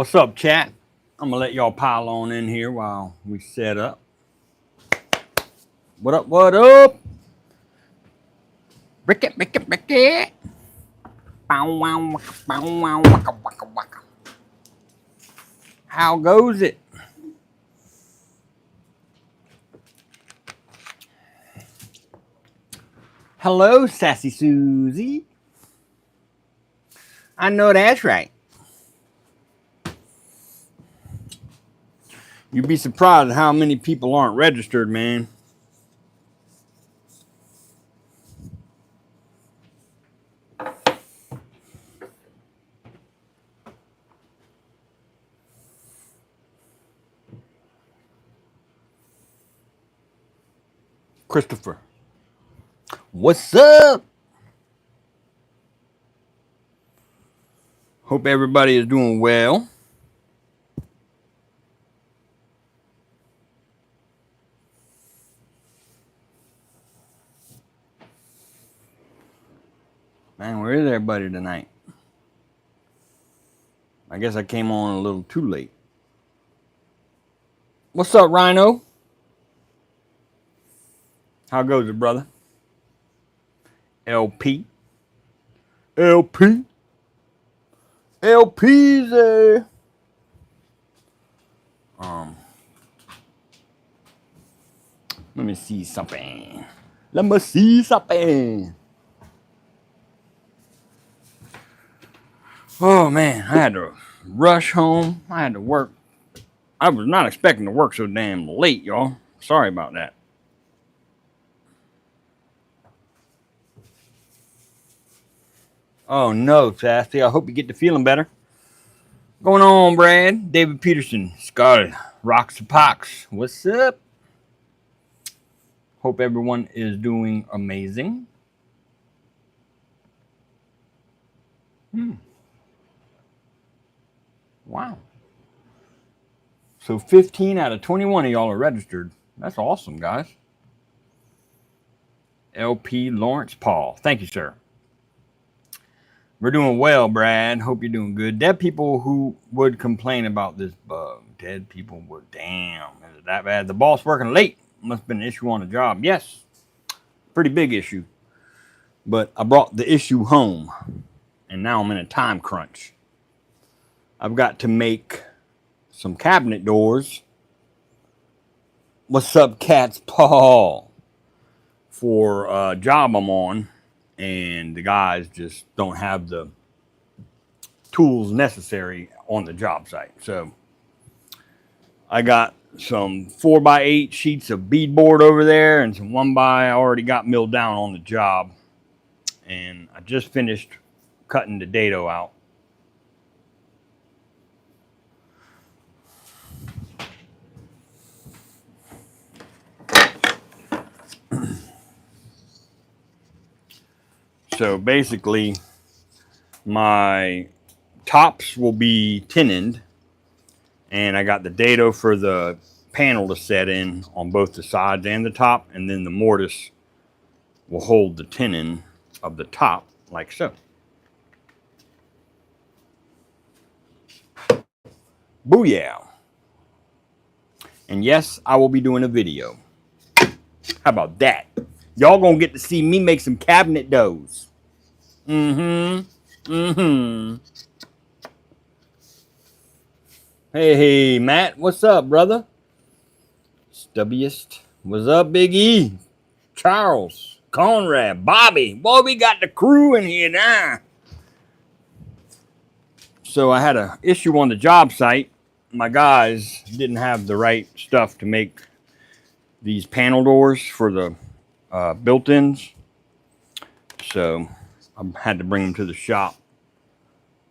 What's up, chat? I'm gonna let y'all pile on in here while we set up. What up? What up? Bricket, bricket, bricket. Bow, wow, waka, bow, wow, waka, waka, waka. How goes it? Hello, Sassy Susie. I know that's right. You'd be surprised at how many people aren't registered, man. Christopher. What's up? Hope everybody is doing well. Man, where is everybody tonight? I guess I came on a little too late. What's up, Rhino? How goes it, brother? LP. LP. LP's there. Let me see something. Let me see something. Oh man, I had to rush home. I had to work. I was not expecting to work so damn late, y'all. Sorry about that. Oh no, Sassy. I hope you get to feeling better. Going on, Brad? David Peterson. Scott. Rocks the Pox. What's up? Hope everyone is doing amazing. Wow. So 15 out of 21 of y'all are registered. That's awesome, guys. LP Lawrence Paul. Thank you, sir. We're doing well, Brad. Hope you're doing good. Dead people who would complain about this bug. Dead people would. Damn. Is it that bad? The boss working late. Must have been an issue on the job. Yes. Pretty big issue. But I brought the issue home. And now I'm in a time crunch. I've got to make some cabinet doors. What's up, Cat's Paul? For a job I'm on. And the guys just don't have the tools necessary on the job site. So I got some 4x8 sheets of beadboard over there and some 1x I already got milled down on the job. And I just finished cutting the dado out. So basically, my tops will be tenoned, and I got the dado for the panel to set in on both the sides and the top, and then the mortise will hold the tenon of the top like so. Booyah! And yes, I will be doing a video. How about that? Y'all gonna get to see me make some cabinet doors. Hey, hey, Matt, what's up, brother? Stubbiest. What's up, Big E? Charles, Conrad, Bobby. Boy, we got the crew in here now. So I had an issue on the job site. My guys didn't have the right stuff to make these panel doors for the built-ins. So I had to bring them to the shop.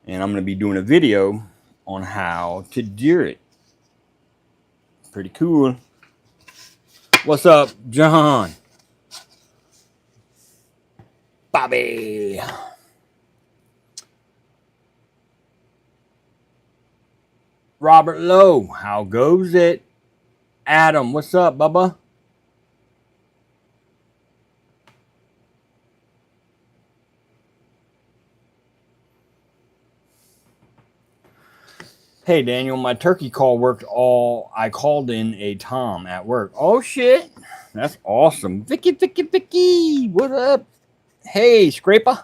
And I'm going to be doing a video on how to do it. Pretty cool. What's up, John? Bobby. Robert Lowe, how goes it? Adam, what's up, Bubba? Hey, Daniel, my turkey call worked all. I called in a Tom at work. Oh, shit. That's awesome. Vicky. What up? Hey, Scraper.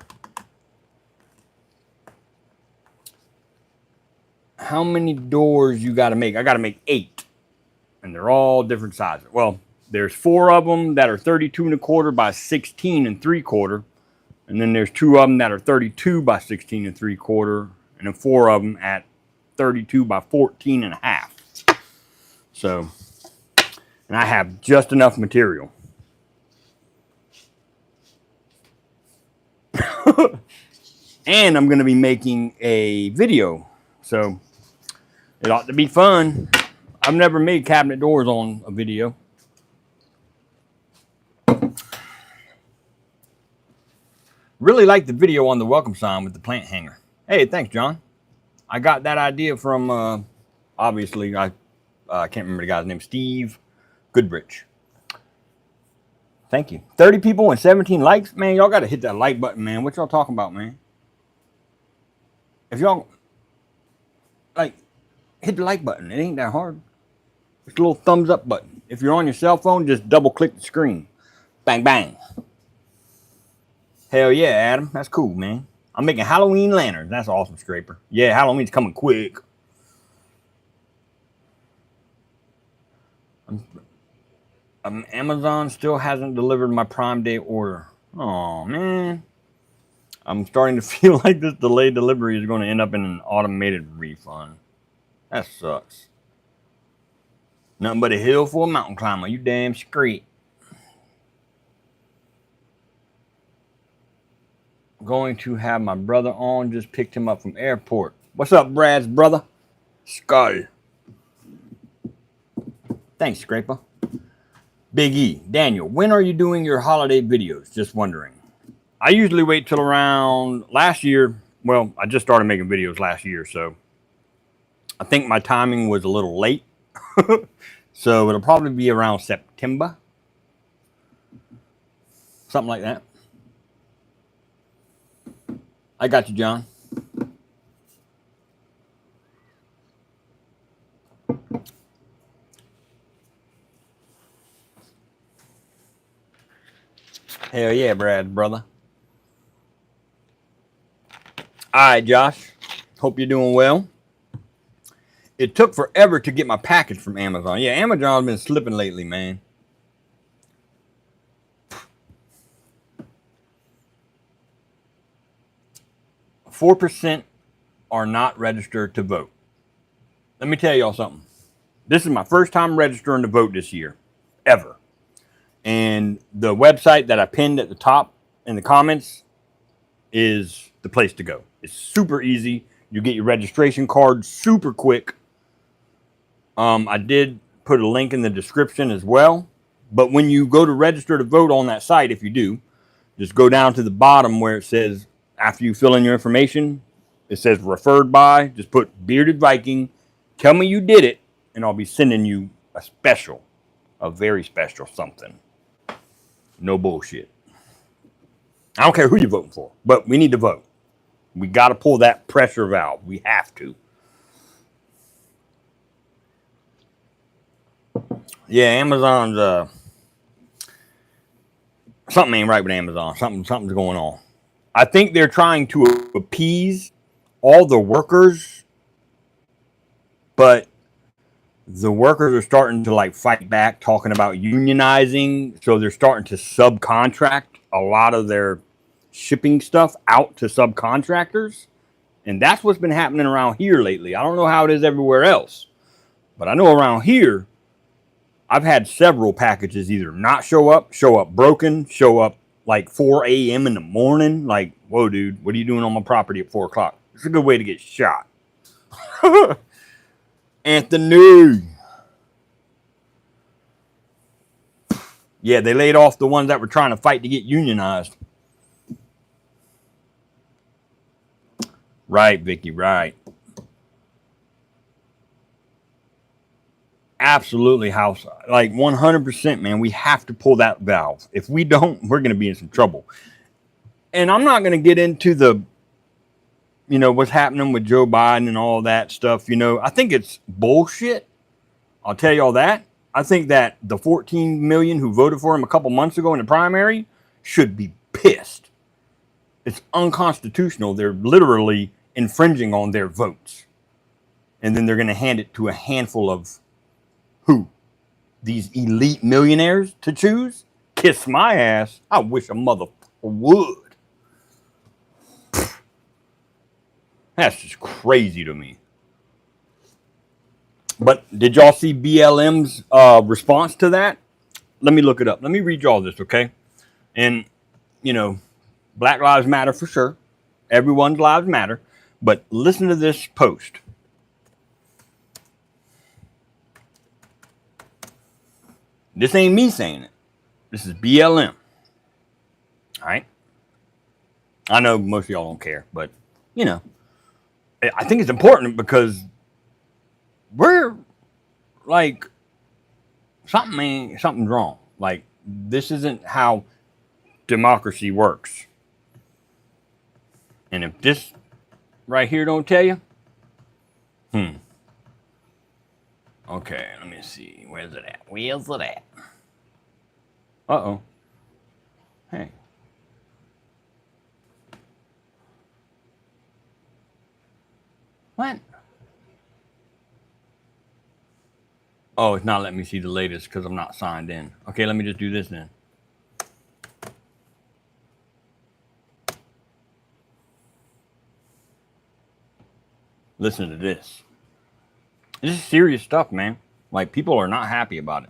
How many doors you got to make? I got to make 8. And they're all different sizes. Well, there's 4 of them that are 32 1/4 by 16 3/4. And then there's 2 of them that are 32 by 16 3/4. And then 4 of them at 32 by 14 1/2. So, and I have just enough material. And I'm going to be making a video. So, it ought to be fun. I've never made cabinet doors on a video. Really like the video on the welcome sign with the plant hanger. Hey, thanks, John. I got that idea from, obviously, I can't remember the guy's name, Steve Goodrich. Thank you. 30 people and 17 likes? Man, y'all got to hit that like button, man. What y'all talking about, man? If y'all, like, hit the like button. It ain't that hard. It's a little thumbs up button. If you're on your cell phone, just double click the screen. Bang, bang. Hell yeah, Adam. That's cool, man. I'm making Halloween lanterns. That's awesome, Scraper. Yeah, Halloween's coming quick. Amazon still hasn't delivered my Prime Day order. Oh, man. I'm starting to feel like this delayed delivery is going to end up in an automated refund. That sucks. Nothing but a hill for a mountain climber. You damn straight. Going to have my brother on. Just picked him up from airport. What's up, Brad's brother? Skull. Thanks, Scraper. Big E. Daniel, when are you doing your holiday videos? Just wondering. I usually wait till around last year. Well, I just started making videos last year, so I think my timing was a little late. So it'll probably be around September. Something like that. I got you, John. Hell yeah, Brad, brother. All right, Josh. Hope you're doing well. It took forever to get my package from Amazon. Yeah, Amazon's been slipping lately, man. %4 are not registered to vote. Let me tell y'all something. This is my first time registering to vote this year, ever. And the website that I pinned at the top in the comments is the place to go. It's super easy. You get your registration card super quick. I did put a link in the description as well. But when you go to register to vote on that site, if you do, just go down to the bottom where it says, after you fill in your information, it says referred by. Just put Bearded Viking. Tell me you did it, and I'll be sending you a very special something. No bullshit. I don't care who you're voting for, but we need to vote. We got to pull that pressure valve. We have to. Yeah, Amazon's something ain't right with Amazon. Something's going on. I think they're trying to appease all the workers, but the workers are starting to like fight back, talking about unionizing. So they're starting to subcontract a lot of their shipping stuff out to subcontractors. And that's what's been happening around here lately. I don't know how it is everywhere else, but I know around here, I've had several packages either not show up broken, show up like 4 a.m. in the morning. Like, whoa, dude, what are you doing on my property at 4 o'clock? It's a good way to get shot. Anthony. Yeah, they laid off the ones that were trying to fight to get unionized. Right, Vicky, right. Absolutely, house. Like 100%, man. We have to pull that valve. If we don't, we're going to be in some trouble. And I'm not going to get into the what's happening with Joe Biden and all that stuff, I think it's bullshit. I'll tell you all that. I think that the 14 million who voted for him a couple months ago in the primary should be pissed. It's unconstitutional. They're literally infringing on their votes. And then they're going to hand it to a handful of who? These elite millionaires to choose? Kiss my ass. I wish a motherfucker would. That's just crazy to me. But did y'all see BLM's response to that? Let me look it up. Let me read y'all this, okay? And, Black Lives Matter for sure. Everyone's lives matter. But listen to this post. This ain't me saying it. This is BLM. All right? I know most of y'all don't care, but, I think it's important because we're like, something's wrong. Like, this isn't how democracy works. And if this right here don't tell you, okay, let me see. Where's it at? Uh-oh. Hey. What? Oh, it's not letting me see the latest because I'm not signed in. Okay, let me just do this then. Listen to this. This is serious stuff, man. Like, people are not happy about it.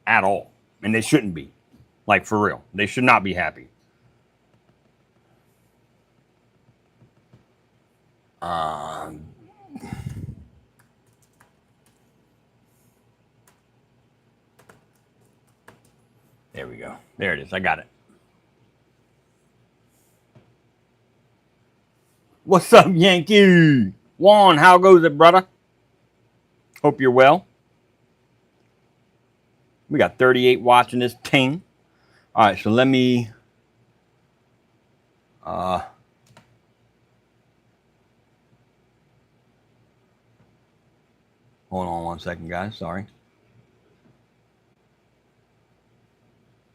At all. And they shouldn't be. Like, for real. They should not be happy. There we go. There it is. I got it. What's up, Yankee? Juan, how goes it, brother? Hope you're well. We got 38 watching this ting. All right, so let me... hold on one second, guys. Sorry.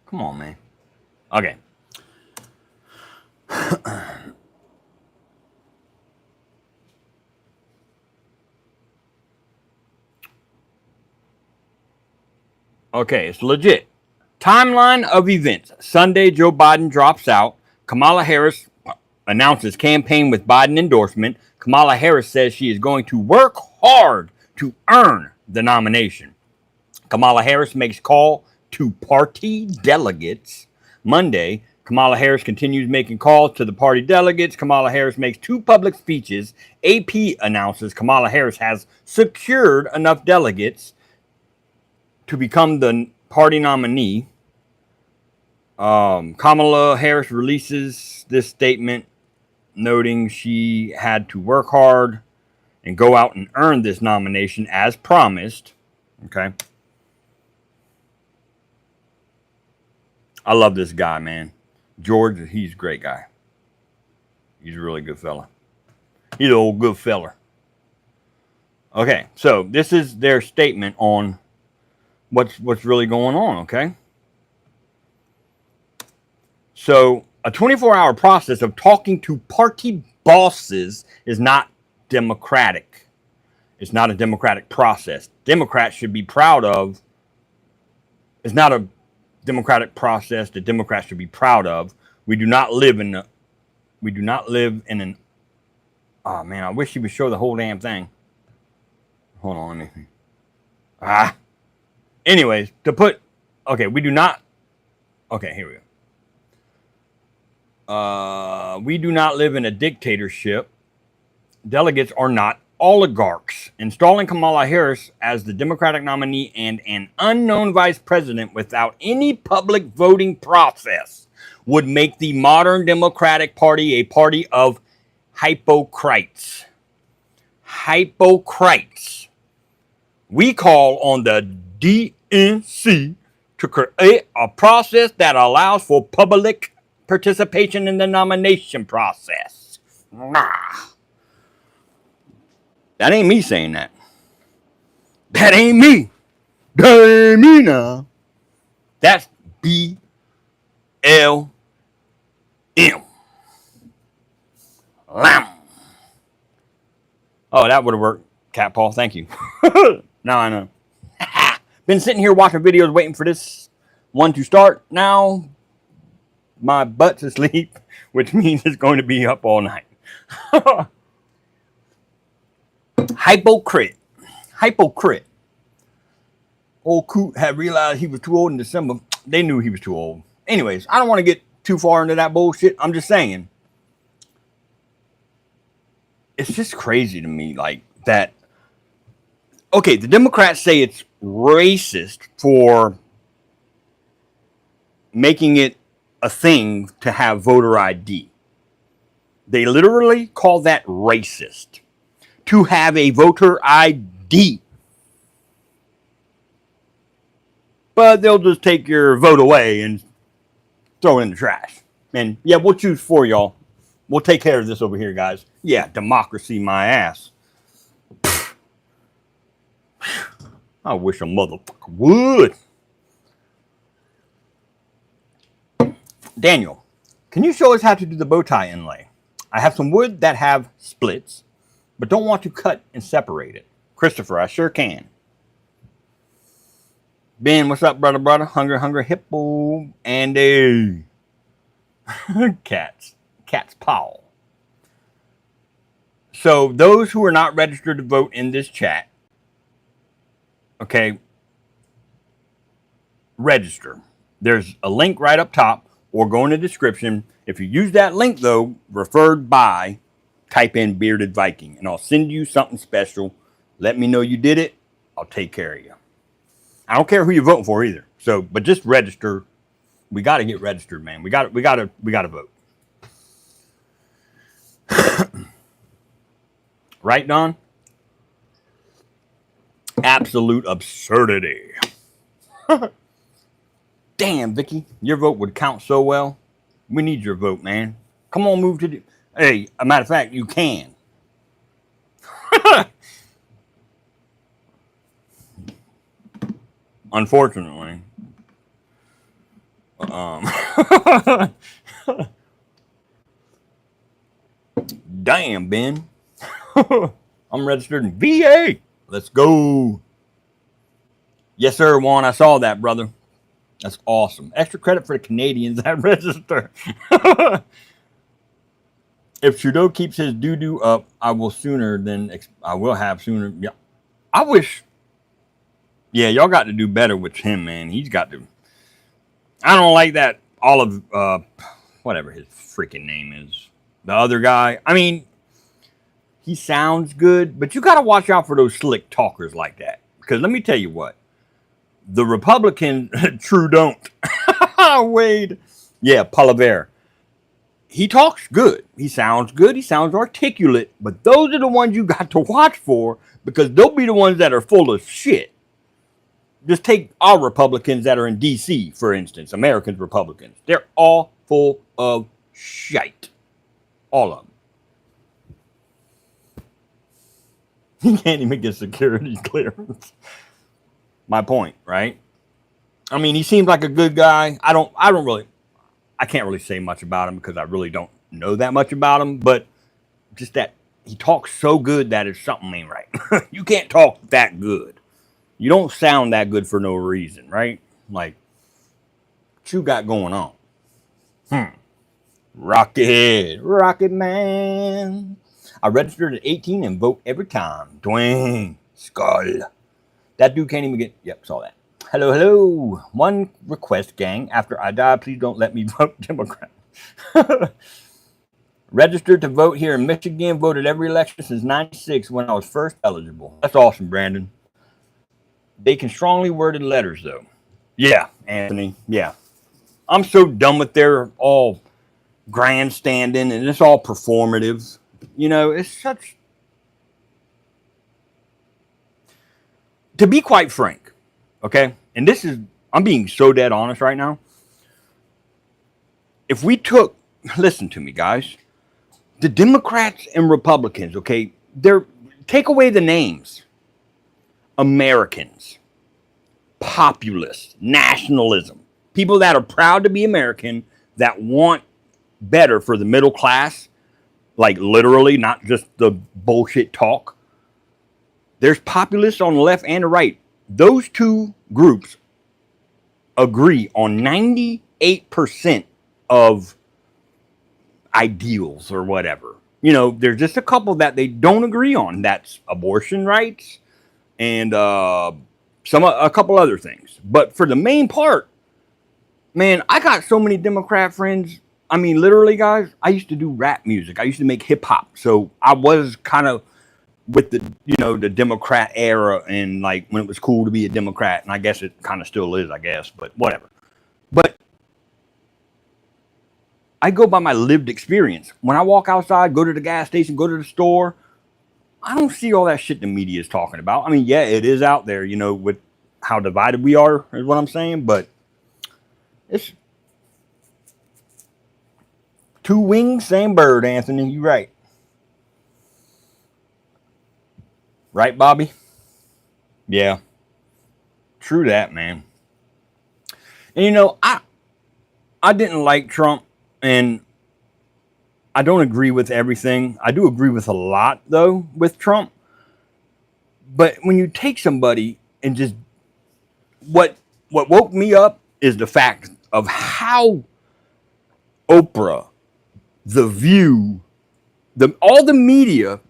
Come on, man. Okay. Okay, it's legit. Timeline of events. Sunday, Joe Biden drops out. Kamala Harris announces campaign with Biden endorsement. Kamala Harris says she is going to work hard to earn the nomination. Kamala Harris makes call to party delegates. Monday, Kamala Harris continues making calls to the party delegates. Kamala Harris makes 2 public speeches. AP announces Kamala Harris has secured enough delegates to become the party nominee. Kamala Harris releases this statement noting she had to work hard and go out and earn this nomination as promised. Okay. I love this guy, man. George, he's a great guy. He's a really good fella. He's an old good fella. Okay, so this is their statement on what's really going on, okay? So a 24-hour process of talking to party bosses is not democratic. It's not a democratic process. Democrats should be proud of. It's not a democratic process that Democrats should be proud of. We do not live in an. Oh man, I wish he would show the whole damn thing. Hold on, let me. Anyways, we do not. Okay, here we go. We do not live in a dictatorship. Delegates are not oligarchs. Installing Kamala Harris as the Democratic nominee and an unknown vice president without any public voting process would make the modern Democratic Party a party of hypocrites. Hypocrites. We call on the DNC to create a process that allows for public participation in the nomination process. Nah. That ain't me saying that. That ain't me. That ain't me now. That's BLM. Lamb. Oh, that would have worked, Cat Paul. Thank you. Now I know. Been sitting here watching videos waiting for this one to start. Now my butt's asleep, which means it's going to be up all night. Hypocrite. Old Coot had realized he was too old in December. They knew he was too old. Anyways, I don't want to get too far into that bullshit. I'm just saying. It's just crazy to me, like, that. Okay, the Democrats say it's racist for making it a thing to have voter ID. They literally call that racist. To have a voter ID. But they'll just take your vote away and throw it in the trash. And yeah, we'll choose for y'all. We'll take care of this over here, guys. Yeah, democracy my ass. I wish a motherfucker would. Daniel, can you show us how to do the bow tie inlay? I have some wood that have splits, but don't want to cut and separate it. Christopher, I sure can. Ben, what's up, brother? Hungry, hippo, and Cat's paw. So those who are not registered to vote in this chat, okay, register. There's a link right up top, or go in the description. If you use that link, though, referred by, type in Bearded Viking, and I'll send you something special. Let me know you did it. I'll take care of you. I don't care who you're voting for either. So, but just register. We got to get registered, man. We got to vote. Right, Don? Absolute absurdity. Damn, Vicky, your vote would count so well. We need your vote, man. Come on, move to the... Hey, a matter of fact, you can. Unfortunately. Damn, Ben. I'm registered in VA. Let's go. Yes, sir, Juan. I saw that, brother. That's awesome. Extra credit for the Canadians that register. If Trudeau keeps his doo-doo up, I will have sooner. Yeah, I wish. Yeah, y'all got to do better with him, man. He's got to. I don't like that whatever his freaking name is. The other guy. I mean, he sounds good, but you got to watch out for those slick talkers like that. Because let me tell you what. The Republican, true don't. Wade. Yeah, Palaver. He talks good. He sounds good. He sounds articulate. But those are the ones you got to watch for because they'll be the ones that are full of shit. Just take our Republicans that are in D.C., for instance, American Republicans. They're all full of shite. All of them. He can't even get security clearance. My point, right? I mean, he seems like a good guy. I can't really say much about him because I really don't know that much about him, but just that he talks so good that it's something ain't right. You can't talk that good. You don't sound that good for no reason, right? Like, what you got going on? Rocket Man. I registered at 18 and vote every time. Dwayne Skull. That dude can't even get... Yep, saw that. Hello. One request, gang. After I die, please don't let me vote Democrat. Registered to vote here in Michigan. Voted every election since 96 when I was first eligible. That's awesome, Brandon. They can strongly worded letters, though. Yeah, Anthony. Yeah. I'm so done with their all grandstanding and it's all performative. You know, it's such... To be quite frank, okay? And this is... I'm being so dead honest right now. if we took, listen to me, guys, the Democrats and Republicans, okay, they're, take away the names. Americans, populists, nationalism, people that are proud to be American, that want better for the middle class, like literally, not just the bullshit talk. There's populists on the left and the right. Those two groups agree on 98% of ideals or whatever. You know, there's just a couple that they don't agree on. That's abortion rights and a couple other things. But for the main part, man, I got so many Democrat friends. I mean, literally, guys, I used to do rap music. I used to make hip hop. So I was kind of with the, you know, the Democrat era, and like when it was cool to be a Democrat. And I guess it kind of still is, I guess, but whatever. But I go by my lived experience. When I walk outside, go to the gas station, go to the store, I don't see all that shit the media is talking about. I mean, yeah, it is out there, you know, with how divided we are, is what I'm saying. But it's two wings, same bird, Anthony. You right. Right, Bobby? Yeah. True that, man. And you know, I didn't like Trump, and I don't agree with everything. I do agree with a lot, though, with Trump. But when you take somebody and just what woke me up is the fact of how Oprah, The View, all the media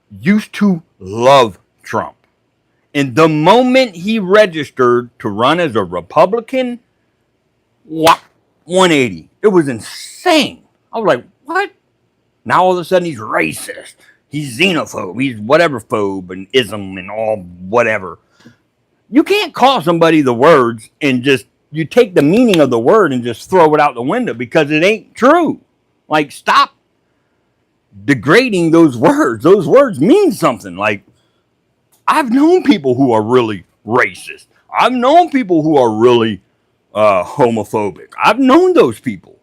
used to love Trump. And the moment he registered to run as a Republican, 180. It was insane. I was like, what? Now all of a sudden he's racist. He's xenophobe. He's whatever phobe and ism and all whatever. You can't call somebody the words and just, you take the meaning of the word and just throw it out the window because it ain't true. Like, stop degrading those words. Those words mean something. Like, I've known people who are really racist. I've known people who are really homophobic. I've known those people.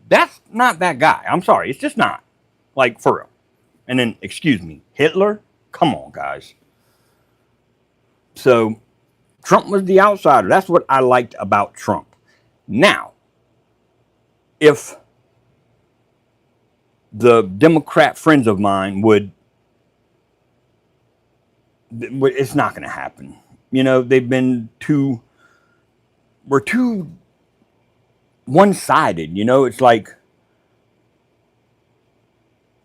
That's not that guy. I'm sorry. It's just not. Like, for real. And then, excuse me, Hitler? Come on, guys. So, Trump was the outsider. That's what I liked about Trump. Now, if the Democrat friends of mine would, it's not going to happen. You know, we're too one-sided. You know, it's like,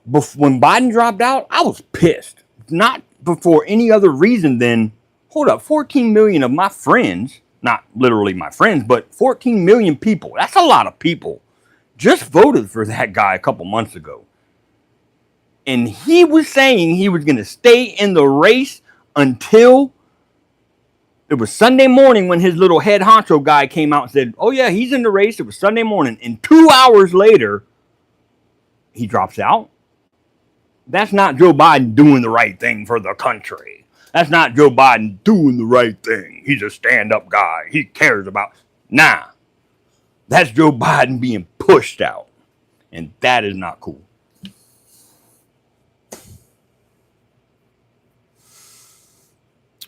when Biden dropped out, I was pissed. Not for any other reason than, hold up, 14 million of my friends, not literally my friends, but 14 million people, that's a lot of people, just voted for that guy a couple months ago. And he was saying he was going to stay in the race until it was Sunday morning when his little head honcho guy came out and said, oh yeah, he's in the race. It was Sunday morning. And 2 hours later, he drops out. That's not Joe Biden doing the right thing for the country. That's not Joe Biden doing the right thing. He's a stand-up guy. He cares about... Nah. That's Joe Biden being pushed out. And that is not cool.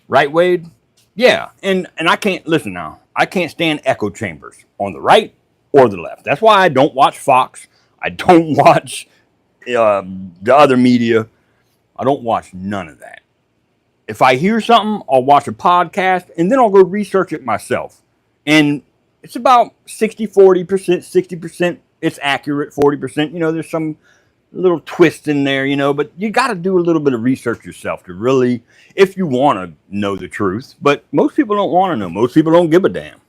Right, Wade? Yeah. And I can't... Listen now. I can't stand echo chambers on the right or the left. That's why I don't watch Fox. I don't watch... the other media. I don't watch none of that. If I hear something, I'll watch a podcast and then I'll go research it myself. And it's about 60-40%, 60% it's accurate, 40%, you know, there's some little twist in there, you know, but you got to do a little bit of research yourself to really, if you want to know the truth. But most people don't want to know. Most people don't give a damn.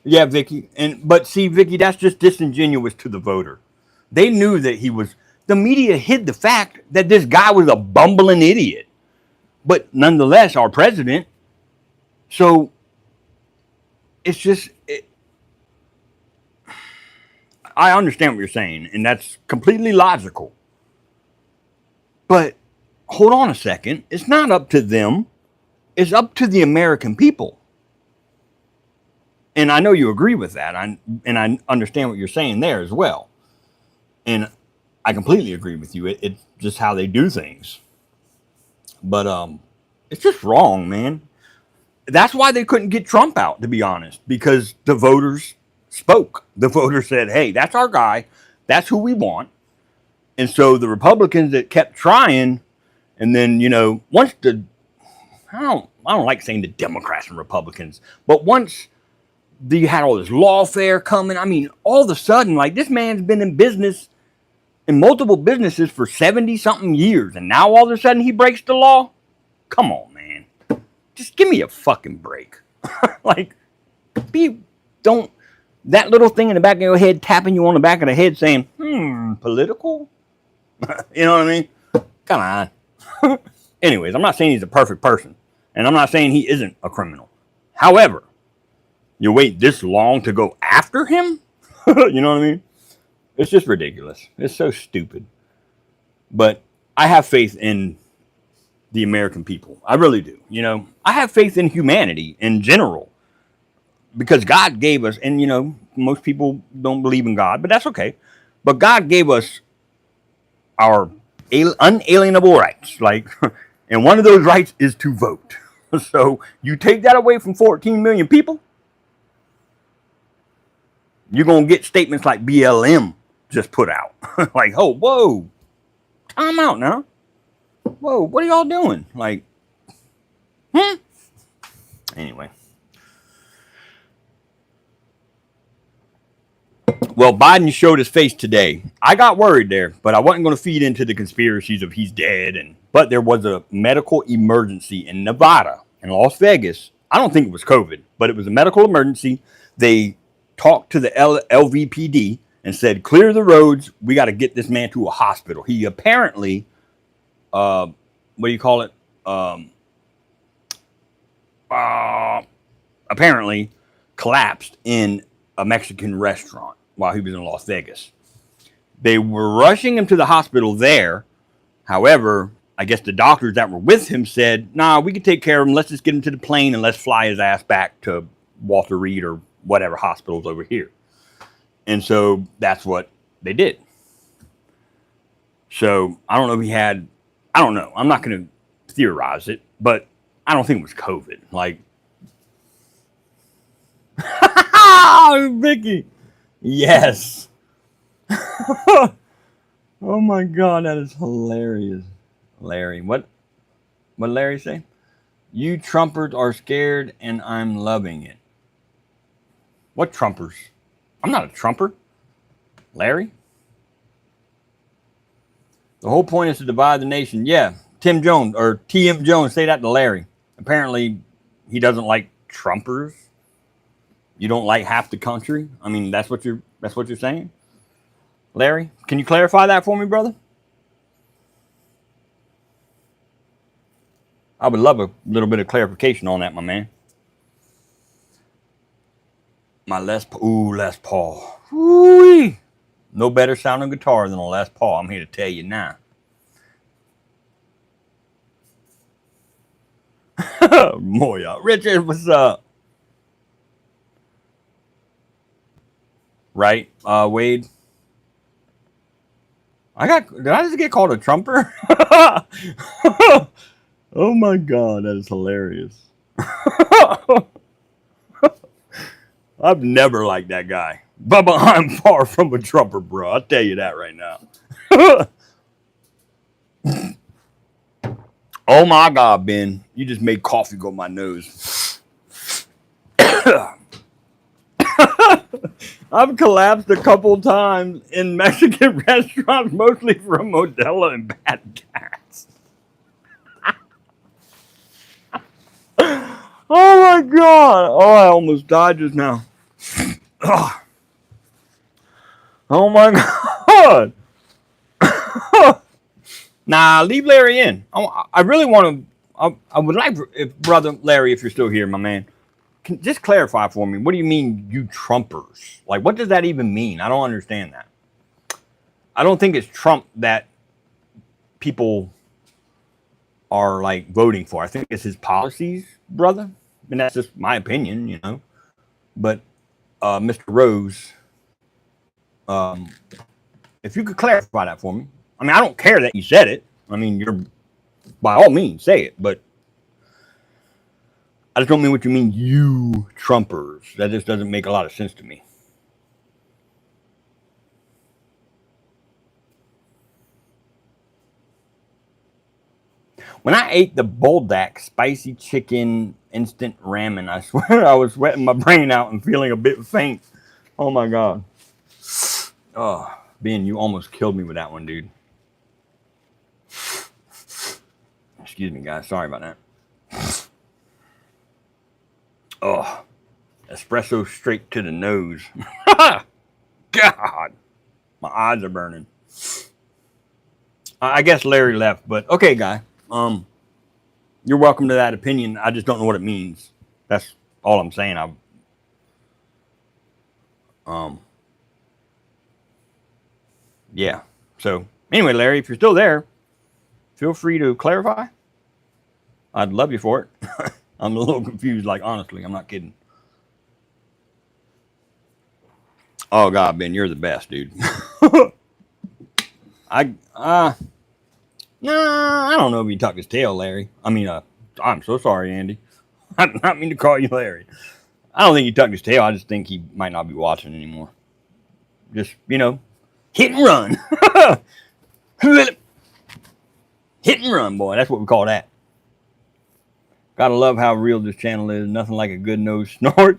Yeah, Vicky. But see, Vicky, that's just disingenuous to the voter. They knew that he was... The media hid the fact that this guy was a bumbling idiot. But nonetheless, our president. So, it's just... I understand what you're saying, and that's completely logical. But hold on a second. It's not up to them. It's up to the American people. And I know you agree with that. And I understand what you're saying there as well. And I completely agree with you. It's just how they do things. But it's just wrong, man. That's why they couldn't get Trump out, to be honest, because the voters spoke. The voters said, hey, that's our guy. That's who we want. And so the Republicans that kept trying, and then, once I don't like saying the Democrats and Republicans, but once you had all this lawfare coming, I mean, all of a sudden, like, this man's been in multiple businesses for 70 something years, and now all of a sudden he breaks the law? Come on, man. Just give me a fucking break. Like, that little thing in the back of your head tapping you on the back of the head saying, political? You know what I mean? Come on. Anyways, I'm not saying he's a perfect person, and I'm not saying he isn't a criminal. However, you wait this long to go after him? You know what I mean? It's just ridiculous. It's so stupid. But I have faith in the American people. I really do. I have faith in humanity in general. Because God gave us, and most people don't believe in God, but that's okay. But God gave us our unalienable rights. Like, and one of those rights is to vote. So you take that away from 14 million people, you're going to get statements like BLM just put out. Like, oh, whoa, time out now. Whoa, what are y'all doing? Like, Anyway. Well, Biden showed his face today. I got worried there, but I wasn't going to feed into the conspiracies of he's dead. But there was a medical emergency in Nevada and Las Vegas. I don't think it was COVID, but it was a medical emergency. They talked to the LVPD and said, clear the roads. We got to get this man to a hospital. He apparently, what do you call it? Apparently collapsed in a Mexican restaurant while he was in Las Vegas. They were rushing him to the hospital there. However, I guess the doctors that were with him said, nah, we can take care of him. Let's just get him to the plane and let's fly his ass back to Walter Reed or whatever hospitals over here. And so that's what they did. So I don't know if he had, I don't know. I'm not going to theorize it, but I don't think it was COVID. Like, Vicky. Yes. Oh my God, that is hilarious. Larry, what Larry say? You Trumpers are scared and I'm loving it. What Trumpers? I'm not a Trumper. Larry? The whole point is to divide the nation. Yeah, Tim Jones or TM Jones, say that to Larry. Apparently he doesn't like Trumpers. You don't like half the country? I mean, that's what you're saying? Larry, can you clarify that for me, brother? I would love a little bit of clarification on that, my man. My Les Paul. Ooh-wee. No better sounding guitar than a Les Paul. I'm here to tell you now. Moya. Richard, what's up? Right, Wade? Did I just get called a Trumper? Oh my God, that is hilarious. I've never liked that guy. Bubba, I'm far from a Trumper, bro. I'll tell you that right now. Oh my God, Ben. You just made coffee go my nose. I've collapsed a couple times in Mexican restaurants, mostly from Modelo and bad cats. Oh my God. Oh, I almost died just now. Oh my God. Nah, leave Larry in. I really want to. I would like, if brother Larry, if you're still here, my man, just clarify for me. What do you mean, you Trumpers? Like, what does that even mean? I don't understand that. I don't think it's Trump that people are like voting for. I think it's his policies, brother. And that's just my opinion, you know. But Mr. Rose, um, if you could clarify that for me. I mean, I don't care that you said it. I mean, you're by all means say it, but I just don't mean what you mean, you Trumpers. That just doesn't make a lot of sense to me. When I ate the Buldak spicy chicken instant ramen, I swear I was sweating my brain out and feeling a bit faint. Oh my God. Oh, Ben, you almost killed me with that one, dude. Excuse me, guys. Sorry about that. Oh, espresso straight to the nose. God, my eyes are burning. I guess Larry left, but okay, guy. You're welcome to that opinion. I just don't know what it means. That's all I'm saying. Yeah. So anyway, Larry, if you're still there, feel free to clarify. I'd love you for it. I'm a little confused, like honestly, I'm not kidding. Oh God, Ben, you're the best, dude. I don't know if he tucked his tail, Larry. I mean, I'm so sorry, Andy. I did not mean to call you Larry. I don't think he tucked his tail. I just think he might not be watching anymore. Just, you know, hit and run. Hit and run, boy. That's what we call that. Gotta love how real this channel is. Nothing like a good nose snort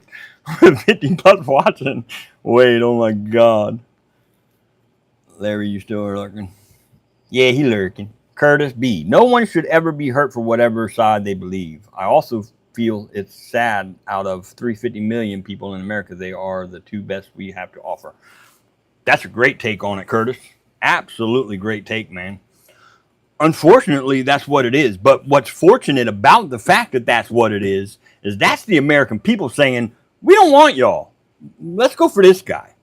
with 50 plus watching. Wait, oh my God. Larry, you still lurking? Yeah, he lurking. Curtis B. No one should ever be hurt for whatever side they believe. I also feel it's sad out of 350 million people in America, they are the two best we have to offer. That's a great take on it, Curtis. Absolutely great take, man. Unfortunately, that's what it is. But what's fortunate about the fact that that's what it is that's the American people saying, we don't want y'all. Let's go for this guy.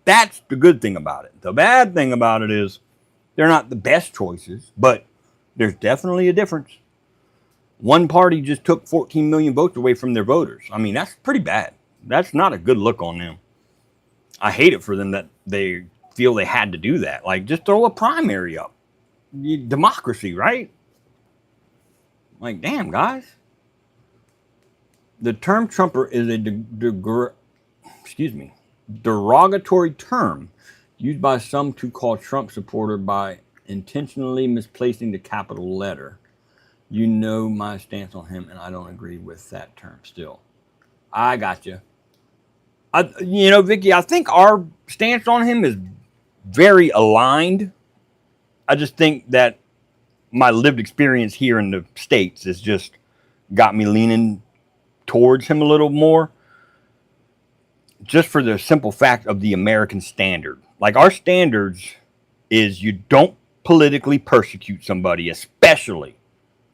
That's the good thing about it. The bad thing about it is they're not the best choices, but there's definitely a difference. One party just took 14 million votes away from their voters. I mean, that's pretty bad. That's not a good look on them. I hate it for them that they feel they had to do that. Like, just throw a primary up. Democracy, right? Like, damn, guys. The term Trumper is a derogatory term used by some to call Trump supporter by intentionally misplacing the capital letter. You know my stance on him, and I don't agree with that term still. I got you. You know, Vicky, I think our stance on him is very aligned. I just think that my lived experience here in the States has just got me leaning towards him a little more. Just for the simple fact of the American standard. Like, our standards is you don't politically persecute somebody, especially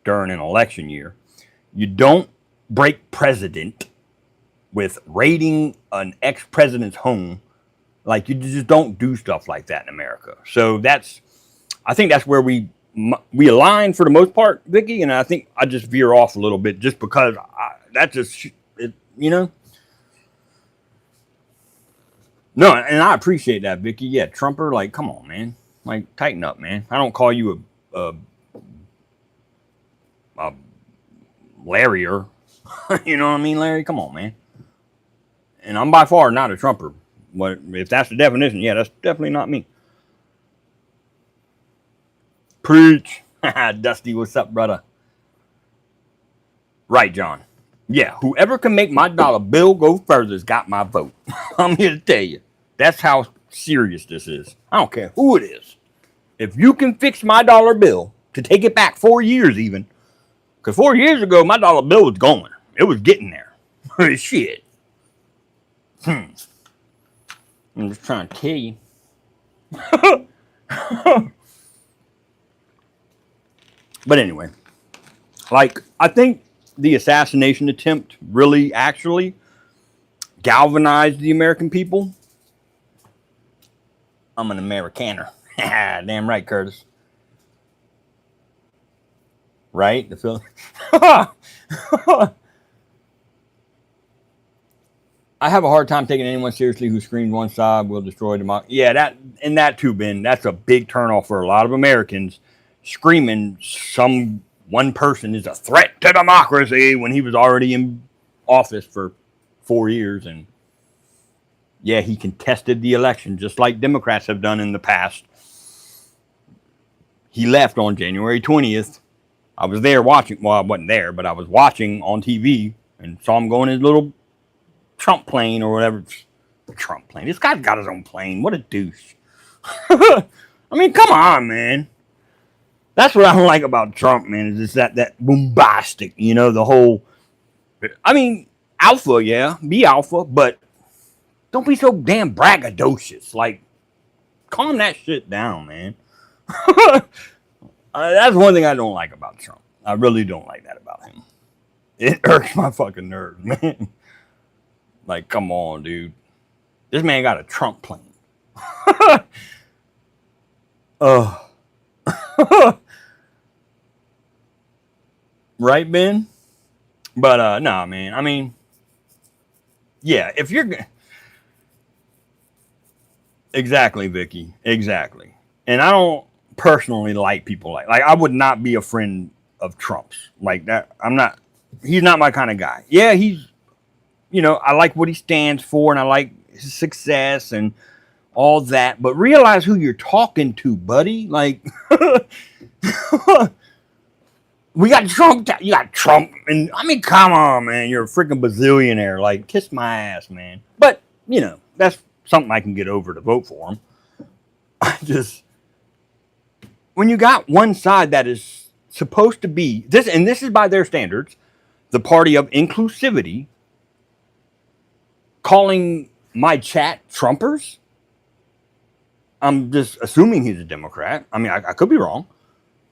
during an election year. You don't break precedent with raiding an ex-president's home. Like, you just don't do stuff like that in America. So I think that's where we align for the most part, Vicky, and I think I just veer off a little bit just because you know. No, and I appreciate that, Vicky. Yeah, Trumper, like, come on, man. Like, tighten up, man. I don't call you a Larryer. You know what I mean, Larry? Come on, man. And I'm by far not a Trumper. But if that's the definition, yeah, that's definitely not me. Preach. Dusty, what's up, brother? Right, John. Yeah, whoever can make my dollar bill go further's got my vote. I'm here to tell you. That's how serious this is. I don't care who it is. If you can fix my dollar bill to take it back 4 years even, because 4 years ago, my dollar bill was going. It was getting there. Shit. I'm just trying to tell you. But anyway, like, I think the assassination attempt really actually galvanized the American people. I'm an Americaner. Damn right, Curtis. right? The film. I have a hard time taking anyone seriously who screams one side will destroy democracy. Yeah, that too, Ben. That's a big turnoff for a lot of Americans. Screaming some one person is a threat to democracy when he was already in office for 4 years, and yeah, he contested the election just like Democrats have done in the past. He left on January 20th. I was there watching. Well, I wasn't there, but I was watching on TV and saw him go in his little Trump plane or whatever. Trump plane. This guy's got his own plane. What a douche. I mean, come on, man. That's what I don't like about Trump, man, is just that bombastic, the whole, I mean, alpha, yeah, be alpha, but don't be so damn braggadocious. Like, calm that shit down, man. That's one thing I don't like about Trump. I really don't like that about him. It irks my fucking nerves, man. Like, come on, dude. This man got a Trump plane. Right, Ben? But, nah, man. I mean, yeah, if you're... Exactly, Vicky. Exactly. And I don't personally like people like I would not be a friend of Trump's. Like that, he's not my kind of guy. Yeah, he's, I like what he stands for and I like his success and all that. But realize who you're talking to, buddy. Like... We got Trump. You got Trump. And I mean, come on, man. You're a freaking bazillionaire. Like, kiss my ass, man. But, that's something I can get over to vote for him. When you got one side that is supposed to be, this is by their standards, the party of inclusivity, calling my chat Trumpers. I'm just assuming he's a Democrat. I mean, I could be wrong.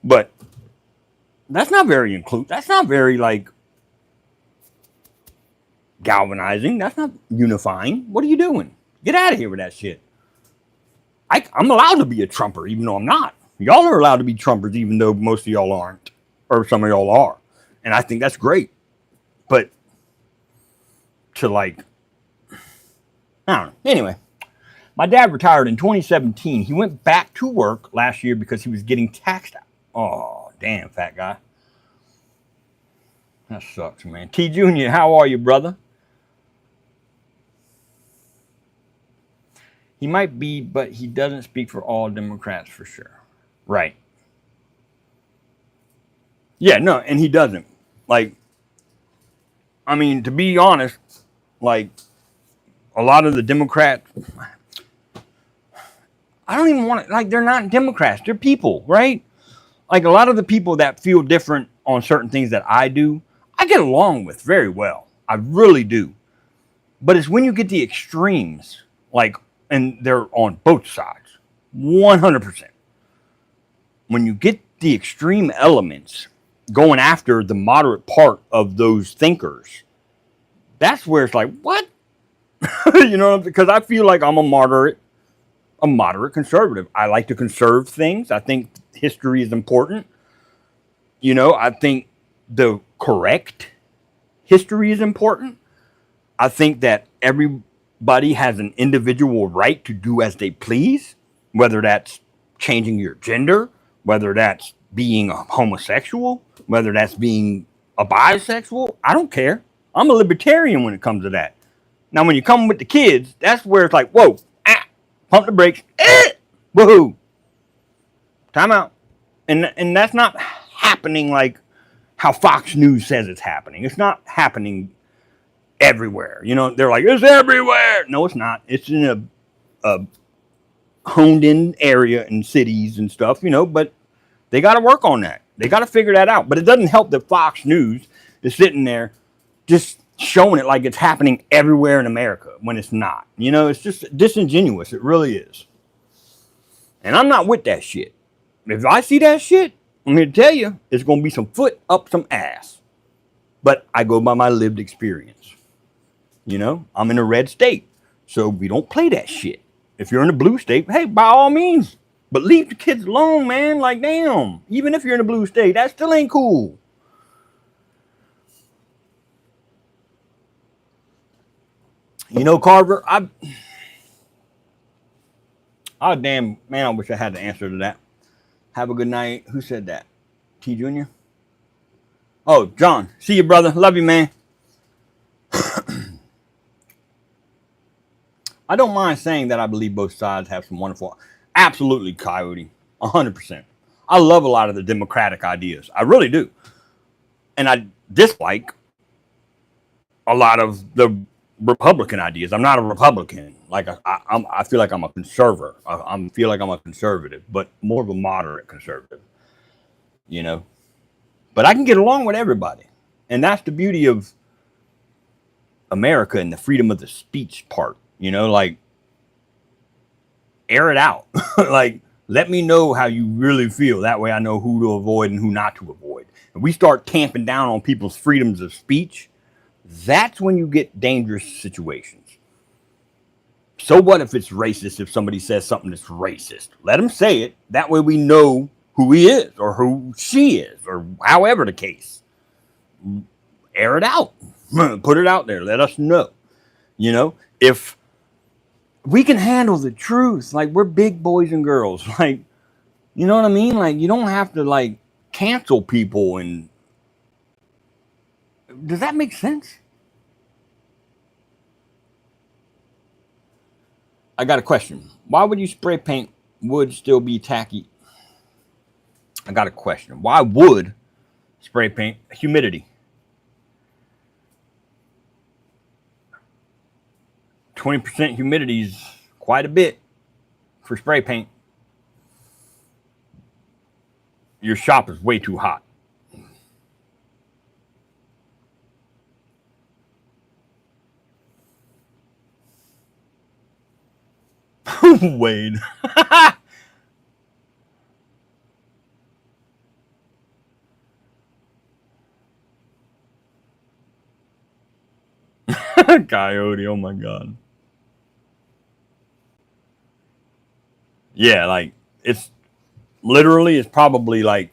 But... that's not very inclusive. That's not very, galvanizing. That's not unifying. What are you doing? Get out of here with that shit. I'm allowed to be a Trumper, even though I'm not. Y'all are allowed to be Trumpers, even though most of y'all aren't. Or some of y'all are. And I think that's great. But to, I don't know. Anyway, my dad retired in 2017. He went back to work last year because he was getting taxed out. Oh, damn, fat guy. That sucks, man. T. Jr., how are you, brother? He might be, but he doesn't speak for all Democrats for sure. Right. Yeah, no, and he doesn't. I mean, to be honest, a lot of the Democrats, I don't even want to, they're not Democrats. They're people, right? A lot of the people that feel different on certain things that I do, I get along with very well. I really do. But it's when you get the extremes, and they're on both sides, 100%. When you get the extreme elements going after the moderate part of those thinkers, that's where it's what? Because I feel like I'm a moderate conservative. I like to conserve things. I think history is important. I think the correct history is important. I think that everybody has an individual right to do as they please, whether that's changing your gender, whether that's being a homosexual, whether that's being a bisexual. I don't care. I'm a libertarian when it comes to that. Now, when you come with the kids, that's where it's whoa, pump the brakes, woohoo, time out. And that's not happening how Fox News says it's happening. It's not happening everywhere. They're it's everywhere. No, it's not. It's in a honed in area in cities and stuff, but they got to work on that. They got to figure that out. But it doesn't help that Fox News is sitting there just showing it like it's happening everywhere in America when it's not. It's just disingenuous. It really is. And I'm not with that shit. If I see that shit, I'm here to tell you, it's going to be some foot up some ass. But I go by my lived experience. I'm in a red state. So we don't play that shit. If you're in a blue state, hey, by all means, But leave the kids alone, man. Like, damn. Even if you're in a blue state, that still ain't cool. You know, Carver, damn, man, I wish I had the answer to that. Have a good night. Who said that? T Jr.? Oh, John. See you, brother. Love you, man. I don't mind saying that I believe both sides have some wonderful. Absolutely, Coyote. 100%. I love a lot of the Democratic ideas. I really do. And I dislike a lot of the Republican ideas. I'm not a Republican. Like I feel like I'm a conservative. I feel like I'm a conservative, but more of a moderate conservative. You know, but I can get along with everybody, and that's the beauty of America and the freedom of the speech part. You know, like air it out. Like let me know how you really feel. That way, I know who to avoid and who not to avoid. If we start tamping down on people's freedoms of speech, that's when you get dangerous situations. So what if it's racist if somebody says something that's racist? Let them say it. That way we know who he is or who she is or however the case. Air it out. Put it out there. Let us know. You know, if we can handle the truth, like we're big boys and girls, like, you know what I mean? Like you don't have to like cancel people. And does that make sense? I got a question. Why would you spray paint wood still be tacky? I got a question. Why would spray paint? Humidity. 20% humidity is quite a bit for spray paint. Your shop is way too hot. Wade. Coyote, oh my god. Yeah, like it's literally it's probably like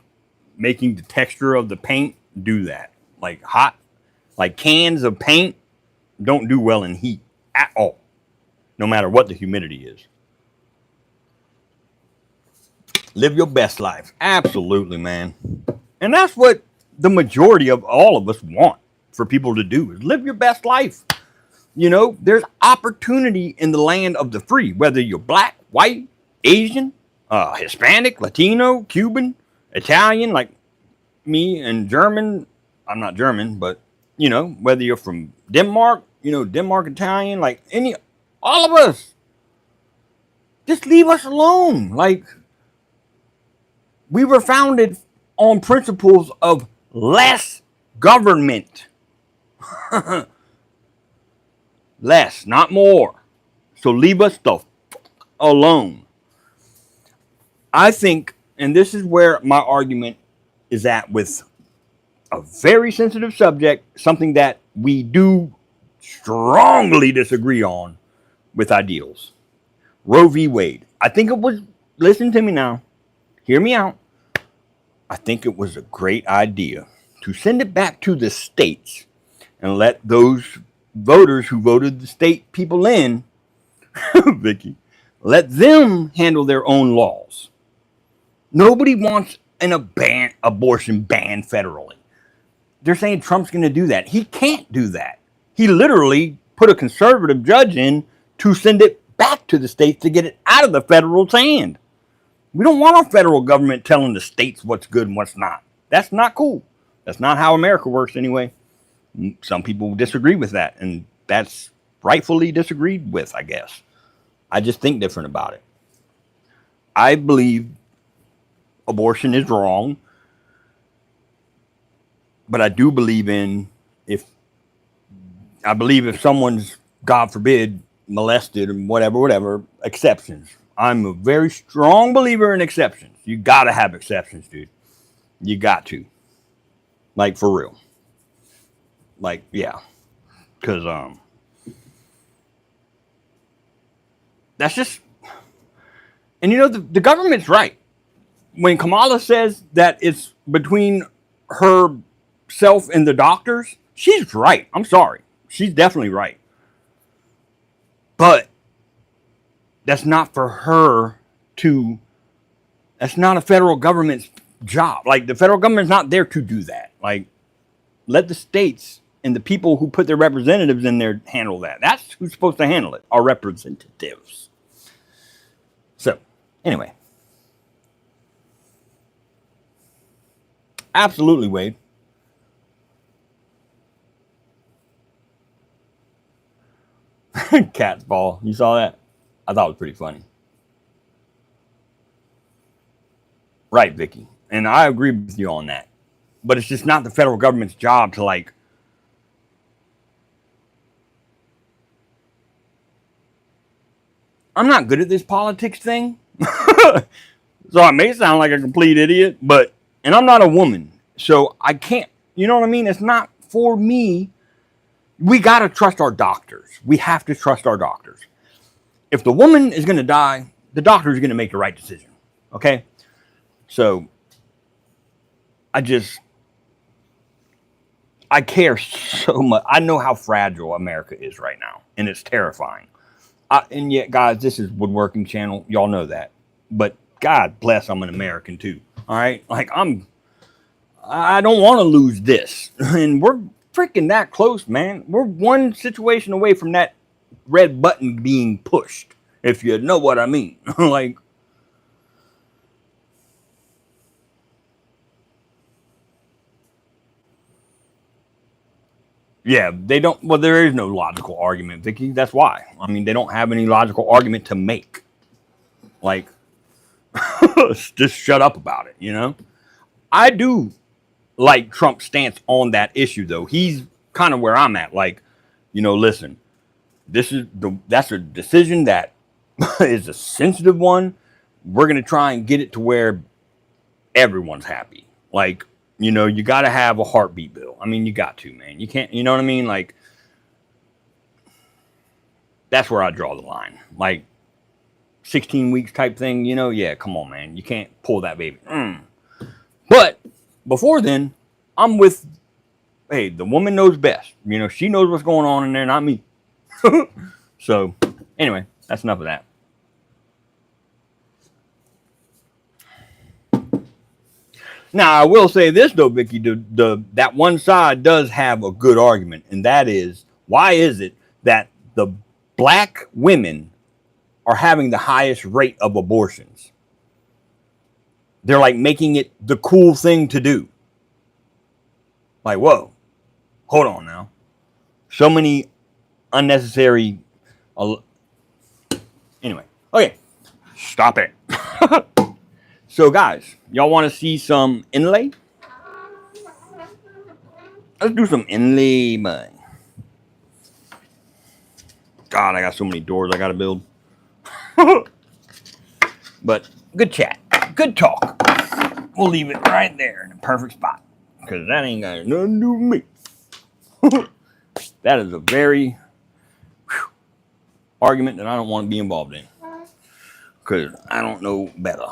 making the texture of the paint do that. Like hot, like cans of paint don't do well in heat at all, no matter what the humidity is. Live your best life. Absolutely, man. And that's what the majority of all of us want for people to do is live your best life. You know, there's opportunity in the land of the free, whether you're black, white, Asian, Hispanic, Latino, Cuban, Italian, like me, and German. I'm not German, but, you know, whether you're from Denmark, you know, Denmark, Italian, like all of us. Just leave us alone. Like, we were founded on principles of less government. Less, not more. So leave us the alone. I think, and this is where my argument is at with a very sensitive subject, something that we do strongly disagree on with ideals. Roe v. Wade. I think it was, listen to me now, hear me out. I think it was a great idea to send it back to the states and let those voters who voted the state people in, Vicky, let them handle their own laws. Nobody wants abortion banned federally. They're saying Trump's going to do that. He can't do that. He literally put a conservative judge in to send it back to the states to get it out of the federal's hand. We don't want our federal government telling the states what's good and what's not. That's not cool. That's not how America works anyway. Some people disagree with that, and that's rightfully disagreed with, I guess. I just think different about it. I believe abortion is wrong, but I do believe if someone's, God forbid, molested and whatever, exceptions. I'm a very strong believer in exceptions. You gotta have exceptions, dude. You got to. Like, for real. Like, yeah. Because, that's just, And the government's right. When Kamala says that it's between herself and the doctors, she's right. I'm sorry. She's definitely right. But that's not for her to, that's not a federal government's job. Like, the federal government's not there to do that. Like, let the states and the people who put their representatives in there handle that. That's who's supposed to handle it, our representatives. So, anyway. Absolutely, Wade. Cat's ball. You saw that? I thought it was pretty funny. Right, Vicky. And I agree with you on that. But it's just not the federal government's job to, like, I'm not good at this politics thing. So I may sound like a complete idiot, but, and I'm not a woman. So I can't, you know what I mean? It's not for me. We got to trust our doctors. We have to trust our doctors. If the woman is going to die, the doctor is going to make the right decision. Okay? So I care so much. I know how fragile America is right now, and it's terrifying. And yet, guys, this is Woodworking channel. Y'all know that. But God bless, I'm an American too. All right? Like, I don't want to lose this. And we're freaking that close, man. We're one situation away from that red button being pushed, if you know what I mean. Like, yeah, they don't. Well, there is no logical argument, Vicky. That's why. I mean, they don't have any logical argument to make. Like, just shut up about it, you know? I do like Trump's stance on that issue, though. He's kind of where I'm at. Like, listen, that's a decision that is a sensitive one. We're going to try and get it to where everyone's happy. Like, you got to have a heartbeat bill. I mean, you got to, man. You can't, you know what I mean? Like, that's where I draw the line. Like, 16 weeks type thing, yeah, come on, man. You can't pull that baby. But before then, I'm with, hey, the woman knows best. She knows what's going on in there, not me. So, anyway, that's enough of that. Now, I will say this, though, Vicky, that one side does have a good argument, and that is, why is it that the black women are having the highest rate of abortions? They're like making it the cool thing to do. Like, whoa, hold on now. So many unnecessary. Anyway, okay, stop it. So, guys, y'all want to see some inlay? Let's do some inlay, man. God, I got so many doors I got to build. But good chat, good talk. We'll leave it right there in the perfect spot, because that ain't got nothing to do with me. That is a very argument that I don't want to be involved in, because I don't know better.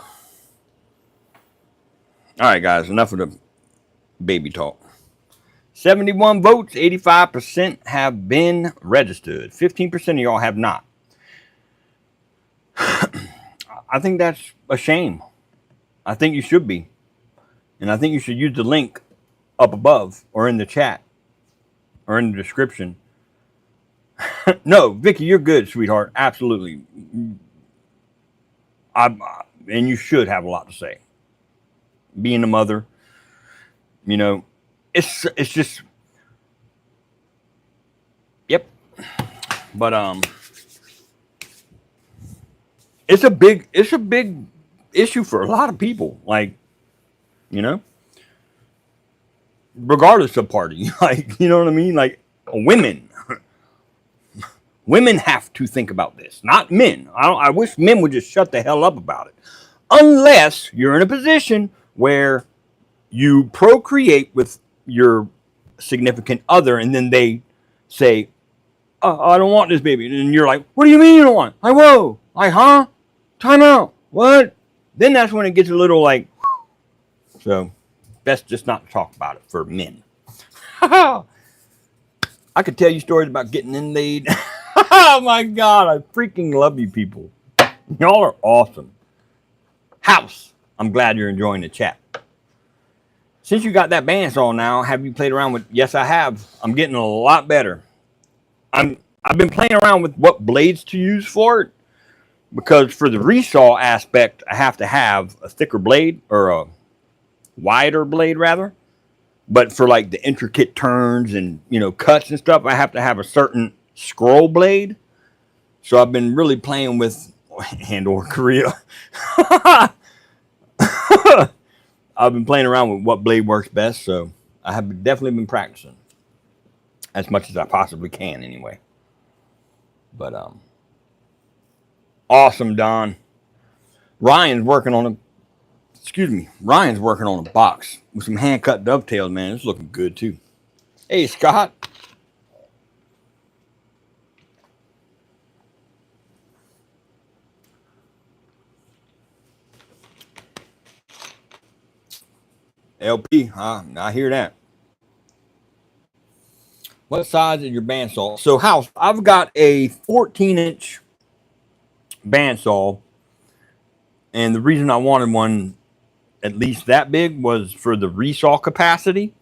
All right, guys, enough of the baby talk. 71 votes, 85% have been registered. 15% of y'all have not. I think that's a shame. I think you should be. And I think you should use the link up above or in the chat or in the description. No, Vicky, you're good, sweetheart. Absolutely. And you should have a lot to say. Being a mother, it's just, yep. But it's a big issue for a lot of people. Like, regardless of party, like, you know what I mean? Like, women have to think about this, not men. I wish men would just shut the hell up about it, unless you're in a position where you procreate with your significant other, and then they say, I don't want this baby. And you're like, what do you mean you don't want it? Like, whoa, like, huh? Time out. What? Then that's when it gets a little like, so best just not to talk about it for men. I could tell you stories about getting inlaid. Oh my God, I freaking love you people. Y'all are awesome. House, I'm glad you're enjoying the chat. Since you got that bandsaw now, have you played around with? Yes, I have. I'm getting a lot better. I've been playing around with what blades to use for it, because for the resaw aspect, I have to have a thicker blade, or a wider blade rather. But for like the intricate turns and cuts and stuff, I have to have a certain scroll blade. So I've been really playing with and/or Korea. I've been playing around with what blade works best, so I have definitely been practicing as much as I possibly can, anyway. But awesome, Don. Ryan's working on a Ryan's working on a box with some hand cut dovetails, man. It's looking good too. Hey, Scott. LP, I hear that. What size is your bandsaw? So, House, I've got a 14-inch bandsaw, and the reason I wanted one at least that big was for the resaw capacity,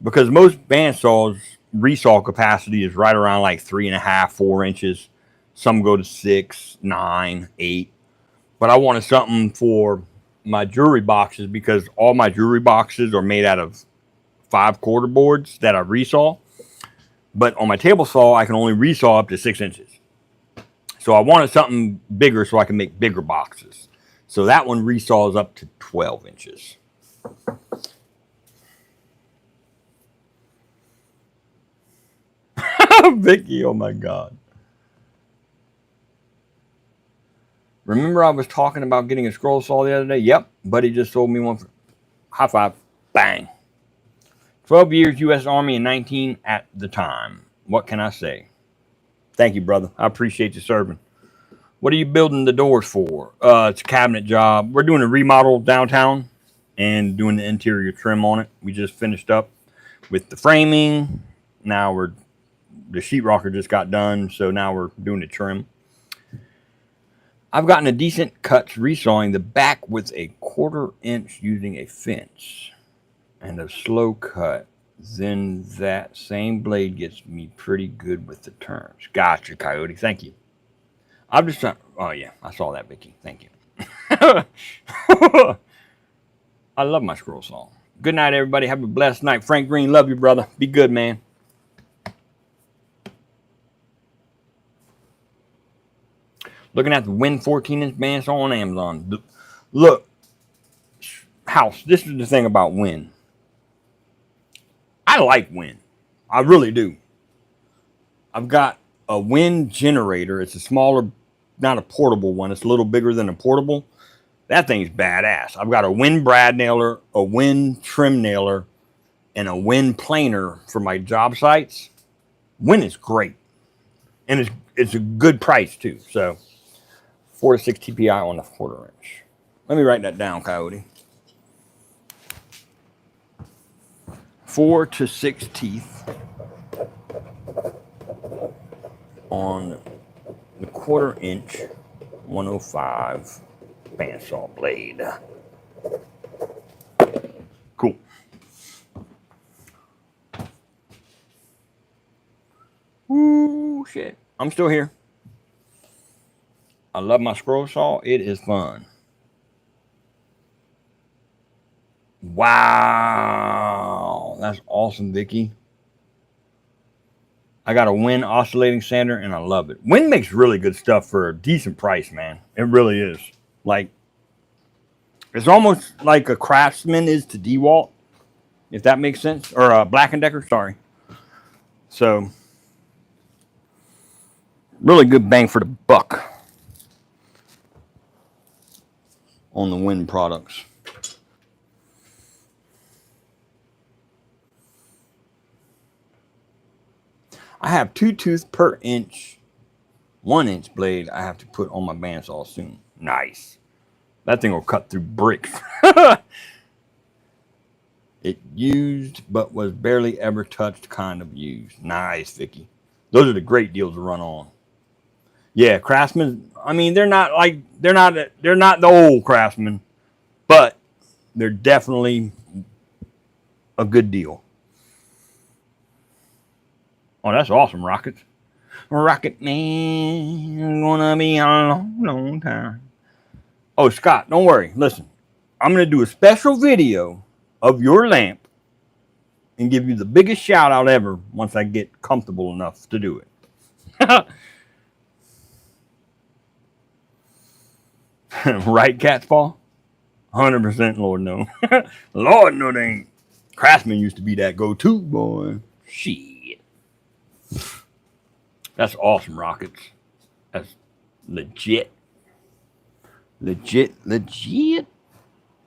because most bandsaws resaw capacity is right around like 3.5, 4 inches. Some go to 6, 9, 8. But I wanted something for my jewelry boxes, because all my jewelry boxes are made out of 5/4 boards that I resaw. But on my table saw, I can only resaw up to 6 inches. So I wanted something bigger so I can make bigger boxes. So that one resaws up to 12 inches. Vicky, oh my God. Remember I was talking about getting a scroll saw the other day? Yep, buddy just sold me one for high five. Bang. 12 years U.S. Army and 19 at the time. What can I say? Thank you, brother. I appreciate you serving. What are you building the doors for? It's a cabinet job. We're doing a remodel downtown and doing the interior trim on it. We just finished up with the framing. Now the sheetrocker just got done, so now we're doing the trim. I've gotten a decent cuts resawing the back with a 1/4 inch using a fence and a slow cut. Then that same blade gets me pretty good with the turns. Gotcha, Coyote. Thank you. I'm just trying. Oh, yeah. I saw that, Vicky. Thank you. I love my scroll saw. Good night, everybody. Have a blessed night. Frank Green, love you, brother. Be good, man. Looking at the Win 14-inch bandsaw on Amazon. Look, House, this is the thing about Win. I like Win. I really do. I've got a Win generator. It's a smaller, not a portable one. It's a little bigger than a portable. That thing's badass. I've got a Win brad nailer, a Win trim nailer, and a Win planer for my job sites. Win is great. And it's a good price too. So 4 to 6 TPI on the 1/4 inch. Let me write that down, Coyote. 4 to 6 teeth on the 1/4 inch 105 bandsaw blade. Cool. Ooh, shit. I'm still here. I love my scroll saw. It is fun. Wow. That's awesome, Vicky. I got a Win oscillating sander, and I love it. Win makes really good stuff for a decent price, man. It really is. Like, it's almost like a Craftsman is to DeWalt, if that makes sense. Or a Black & Decker, sorry. So, really good bang for the buck on the Win products. I have 2 tooth per inch, 1 inch blade I have to put on my bandsaw soon. Nice. That thing will cut through bricks. It used, but was barely ever touched, kind of used. Nice, Vicky. Those are the great deals to run on. Yeah, Craftsman. I mean, they're not the old Craftsman, but they're definitely a good deal. Oh, that's awesome, Rockets. Rocket Man, gonna be a long, long time. Oh, Scott, don't worry. Listen, I'm gonna do a special video of your lamp and give you the biggest shout out ever once I get comfortable enough to do it. Right, Cat's Paw? 100% Lord no. Lord no, they ain't. Craftsman used to be that go-to, boy. Shit. That's awesome, Rockets. That's legit. Legit.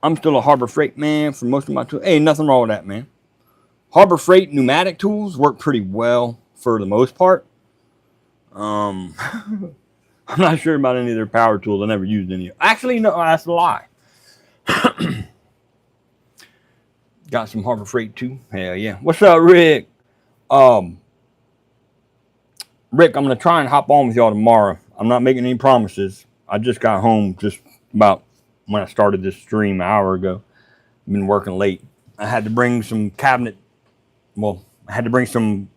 I'm still a Harbor Freight man for most of my tools. Hey, nothing wrong with that, man. Harbor Freight pneumatic tools work pretty well for the most part. I'm not sure about any of their power tools. I never used any. Actually, no, that's a lie. Got some Harbor Freight too. Hell yeah. What's up, Rick? Rick, I'm gonna try and hop on with y'all tomorrow. I'm not making any promises. I just got home just about when I started this stream an hour ago. I've been working late. I had to bring some I had to bring some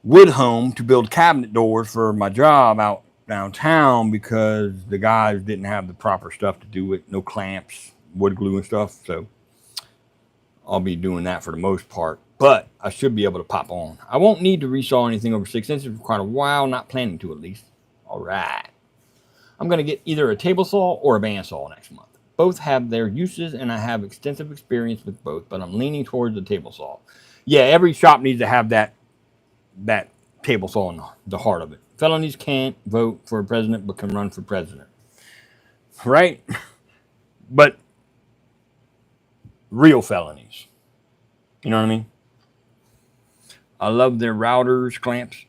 wood home to build cabinet doors for my job out downtown because the guys didn't have the proper stuff to do it. No clamps, wood glue and stuff. So I'll be doing that for the most part. But I should be able to pop on. I won't need to resaw anything over 6 inches for quite a while. Not planning to, at least. All right. I'm going to get either a table saw or a bandsaw next month. Both have their uses, and I have extensive experience with both, but I'm leaning towards the table saw. Yeah, every shop needs to have that table saw in the heart of it. Felonies can't vote for a president, but can run for president. Right? But real felonies. You know what I mean? I love their routers, clamps.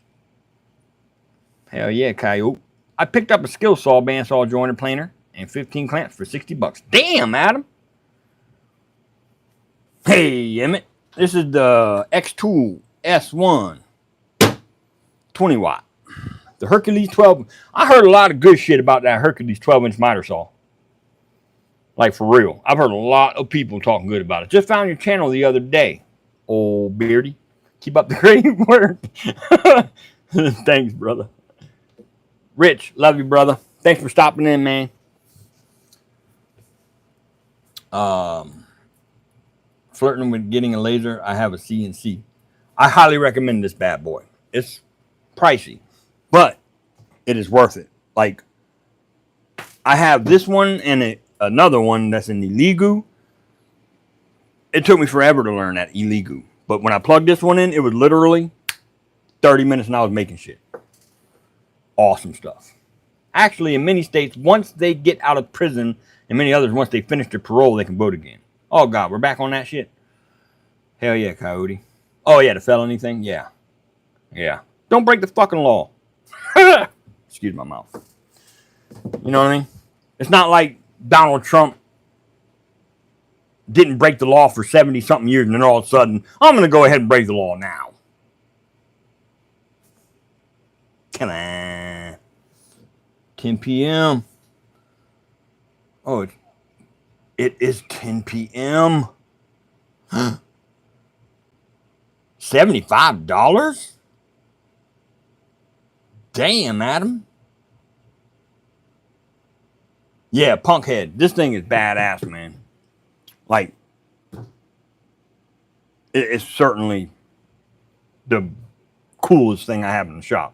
Hell yeah, Coyote. I picked up a skill saw, bandsaw, joiner, planer, and 15 clamps for $60. Damn, Adam. Hey, Emmett. This is the X-Tool S1 20 watt. The Hercules 12. I heard a lot of good shit about that Hercules 12-inch miter saw. Like, for real. I've heard a lot of people talking good about it. Just found your channel the other day, old Beardy. Keep up the great work. Thanks, brother. Rich, love you, brother. Thanks for stopping in, man. Flirting with getting a laser. I have a CNC. I highly recommend this bad boy. It's pricey, but it is worth it. Like, I have this one and another one that's in Iligu. It took me forever to learn that Iligu. But when I plugged this one in, it was literally 30 minutes and I was making shit. Awesome stuff. Actually, in many states, once they get out of prison, and many others, once they finish their parole, they can vote again. Oh, God, we're back on that shit? Hell yeah, Coyote. Oh, yeah, the felony thing? Yeah. Yeah. Don't break the fucking law. Excuse my mouth. You know what I mean? It's not like Donald Trump didn't break the law for 70-something years, and then all of a sudden, I'm going to go ahead and break the law now. Come on. 10 p.m. Oh, it is 10 p.m. $75? Damn, Adam. Yeah, Punkhead. This thing is badass, man. Like, it's certainly the coolest thing I have in the shop.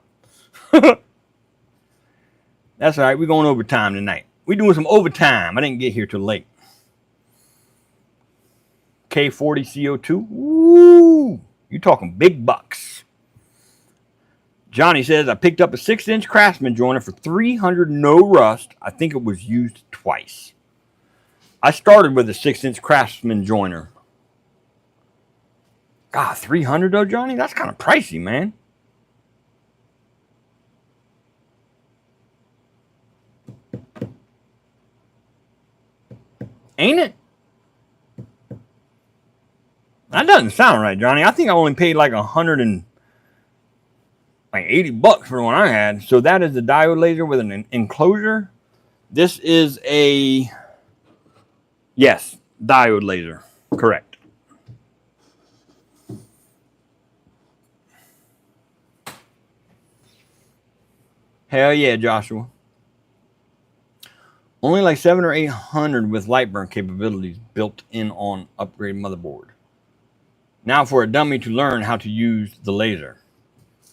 That's all right. We're going overtime tonight. We're doing some overtime. I didn't get here till late. K40 CO2. Woo! You talking big bucks. Johnny says, I picked up a 6-inch Craftsman joiner for $300, no rust. I think it was used twice. I started with a 6-inch Craftsman joiner. God, $300 though, Johnny? That's kind of pricey, man. Ain't it? That doesn't sound right, Johnny. I think I only paid like $180 for the one I had. So that is a diode laser with an enclosure. This is a, yes, diode laser. Correct. Hell yeah, Joshua. Only like 700 or 800 with light burn capabilities built in on upgrade motherboard. Now for a dummy to learn how to use the laser.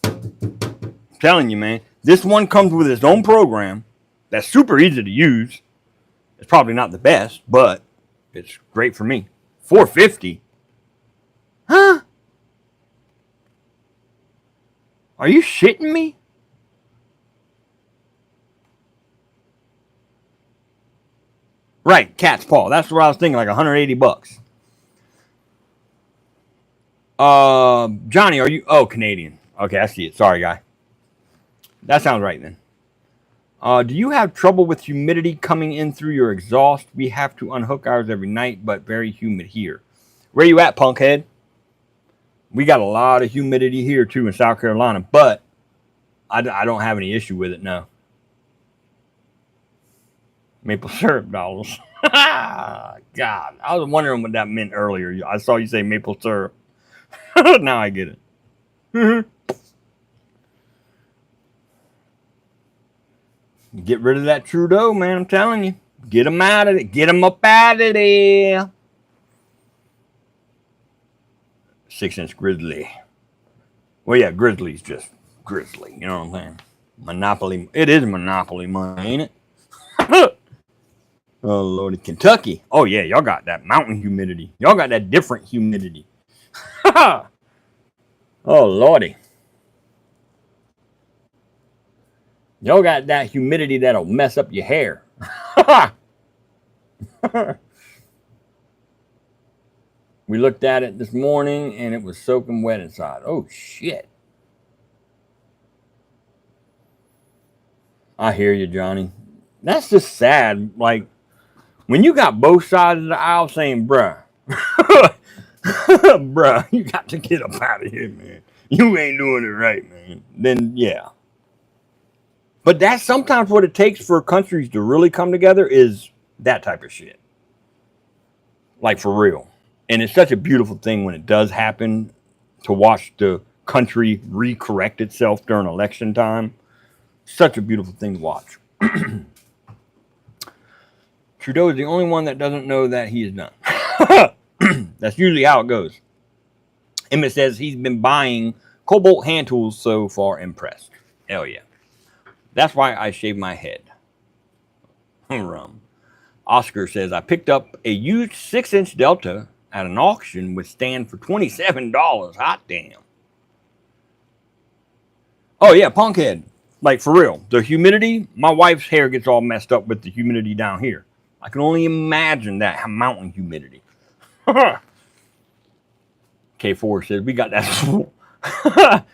I'm telling you, man, this one comes with its own program that's super easy to use. It's probably not the best, but it's great for me. $450? Huh? Are you shitting me? Right, cat's paw. That's what I was thinking, like $180. Johnny, are you? Oh, Canadian. Okay, I see it. Sorry, guy. That sounds right then. Do you have trouble with humidity coming in through your exhaust? We have to unhook ours every night, but very humid here. Where you at, punkhead? We got a lot of humidity here too in South Carolina, but I don't have any issue with it, no. Maple syrup dollars. God, I was wondering what that meant earlier. I saw you say maple syrup. Now I get it. Get rid of that Trudeau, man. I'm telling you. Get him out of it. Get him up out of there. 6-inch grizzly. Well, yeah, grizzly's just grizzly. You know what I'm saying? Monopoly. It is Monopoly money, ain't it? Oh, Lordy. Kentucky. Oh, yeah. Y'all got that mountain humidity. Y'all got that different humidity. Oh, Lordy. Y'all got that humidity that'll mess up your hair. We looked at it this morning and it was soaking wet inside. Oh, shit. I hear you, Johnny. That's just sad. Like, when you got both sides of the aisle saying, bruh, bruh, you got to get up out of here, man. You ain't doing it right, man. Then, yeah. But that's sometimes what it takes for countries to really come together is that type of shit. Like, for real. And it's such a beautiful thing when it does happen to watch the country re-correct itself during election time. Such a beautiful thing to watch. Trudeau is the only one that doesn't know that he is done. That's usually how it goes. Emmett says he's been buying Cobalt hand tools, so far impressed. Hell yeah. That's why I shave my head. Rum. Oscar says, I picked up a used 6-inch Delta at an auction with stand for $27. Hot damn. Oh yeah, punkhead. Like, for real. The humidity, my wife's hair gets all messed up with the humidity down here. I can only imagine that mountain humidity. K4 says, we got that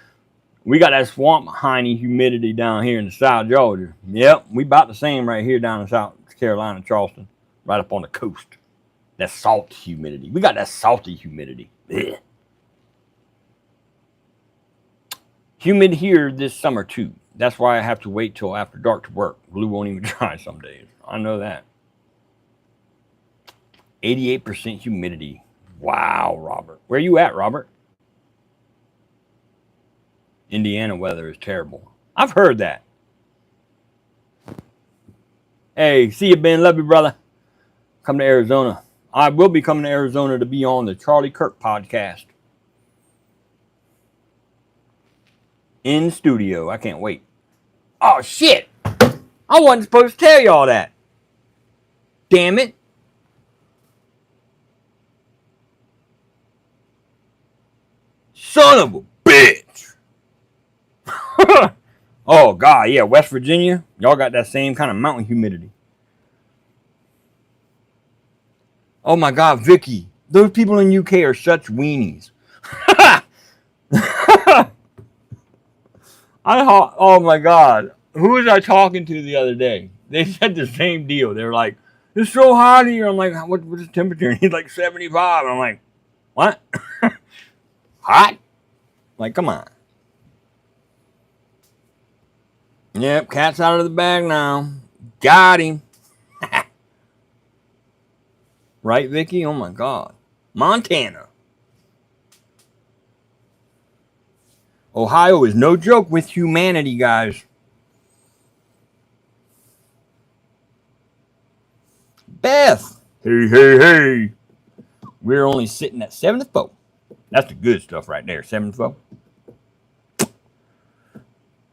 we got that swamp hiney humidity down here in the South Georgia. Yep, we about the same right here down in South Carolina, Charleston, right up on the coast. That salt humidity. We got that salty humidity. Ugh. Humid here this summer too. That's why I have to wait till after dark to work. Glue won't even dry some days. I know that. 88% humidity. Wow, Robert. Where you at, Robert? Indiana weather is terrible. I've heard that. Hey, see you, Ben. Love you, brother. Come to Arizona. I will be coming to Arizona to be on the Charlie Kirk podcast. In studio. I can't wait. Oh, shit. I wasn't supposed to tell y'all that. Damn it. Son of a bitch. Oh, God. Yeah, West Virginia. Y'all got that same kind of mountain humidity. Oh, my God, Vicky. Those people in UK are such weenies. Oh, my God. Who was I talking to the other day? They said the same deal. They were like, It's so hot here. I'm like, what's the temperature? And he's like 75. And I'm like, what? Hot? Like, come on. Yep, cat's out of the bag now. Got him. Right, Vicky? Oh my God. Montana. Ohio is no joke with humanity, guys. Beth. Hey. We're only sitting at 74. That's the good stuff right there. 74.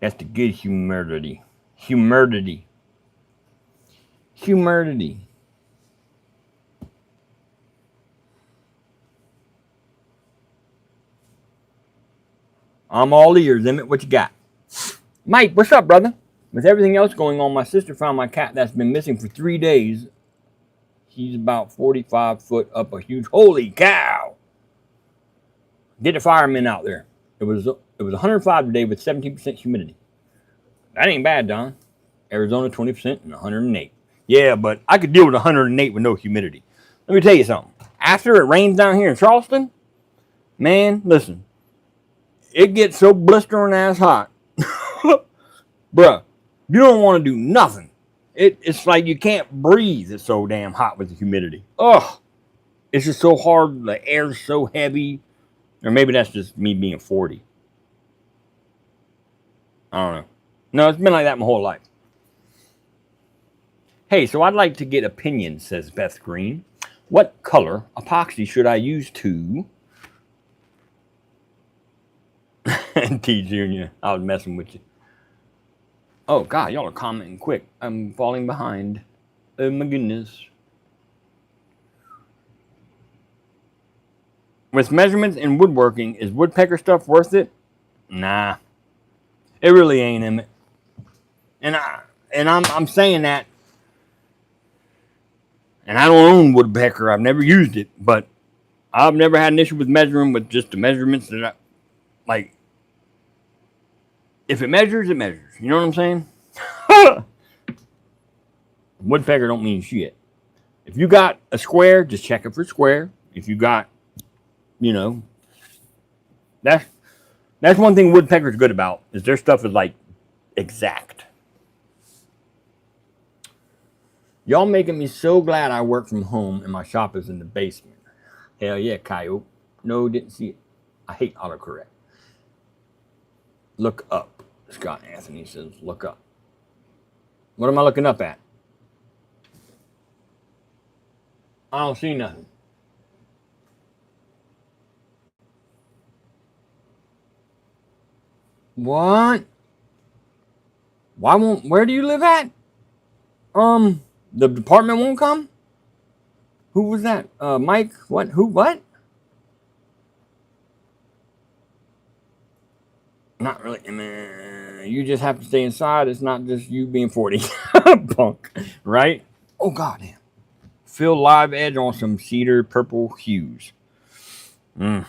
That's the good humidity. Humidity. I'm all ears, Emmett. What you got? Mike, what's up, brother? With everything else going on, my sister found my cat that's been missing for 3 days. He's about 45 foot up a huge. Holy cow! Get the firemen out there. It was 105 today with 17% humidity. That ain't bad, Don. Arizona 20% and 108. Yeah, but I could deal with 108 with no humidity. Let me tell you something. After it rains down here in Charleston, man, listen, it gets so blistering ass hot. Bruh, you don't want to do nothing. It's like you can't breathe. It's so damn hot with the humidity. Ugh. It's just so hard. The air's so heavy. Or maybe that's just me being 40. I don't know. No, it's been like that my whole life. Hey, so I'd like to get opinions, says Beth Green. What color epoxy should I use to... T Jr., I was messing with you. Oh, God, y'all are commenting quick. I'm falling behind. Oh, my goodness. With measurements in woodworking, is woodpecker stuff worth it? Nah. It really ain't, Emmett. And I'm saying that. And I don't own woodpecker. I've never used it, but I've never had an issue with measuring with just the measurements that I like. If it measures, it measures. You know what I'm saying? Woodpecker don't mean shit. If you got a square, just check it for square. If you got, you know, that's one thing woodpecker's good about, is their stuff is like exact. Y'all making me so glad I work from home and my shop is in the basement. Hell yeah, Coyote. No, didn't see it. I hate autocorrect. Look up. Scott Anthony says, look up. What am I looking up at? I don't see nothing. What? Where do you live at? The department won't come? Who was that? Mike? What? Who? What? Not really. Man, you just have to stay inside. It's not just you being 40. Punk. Right? Oh, goddamn. Fill live edge on some cedar purple hues. I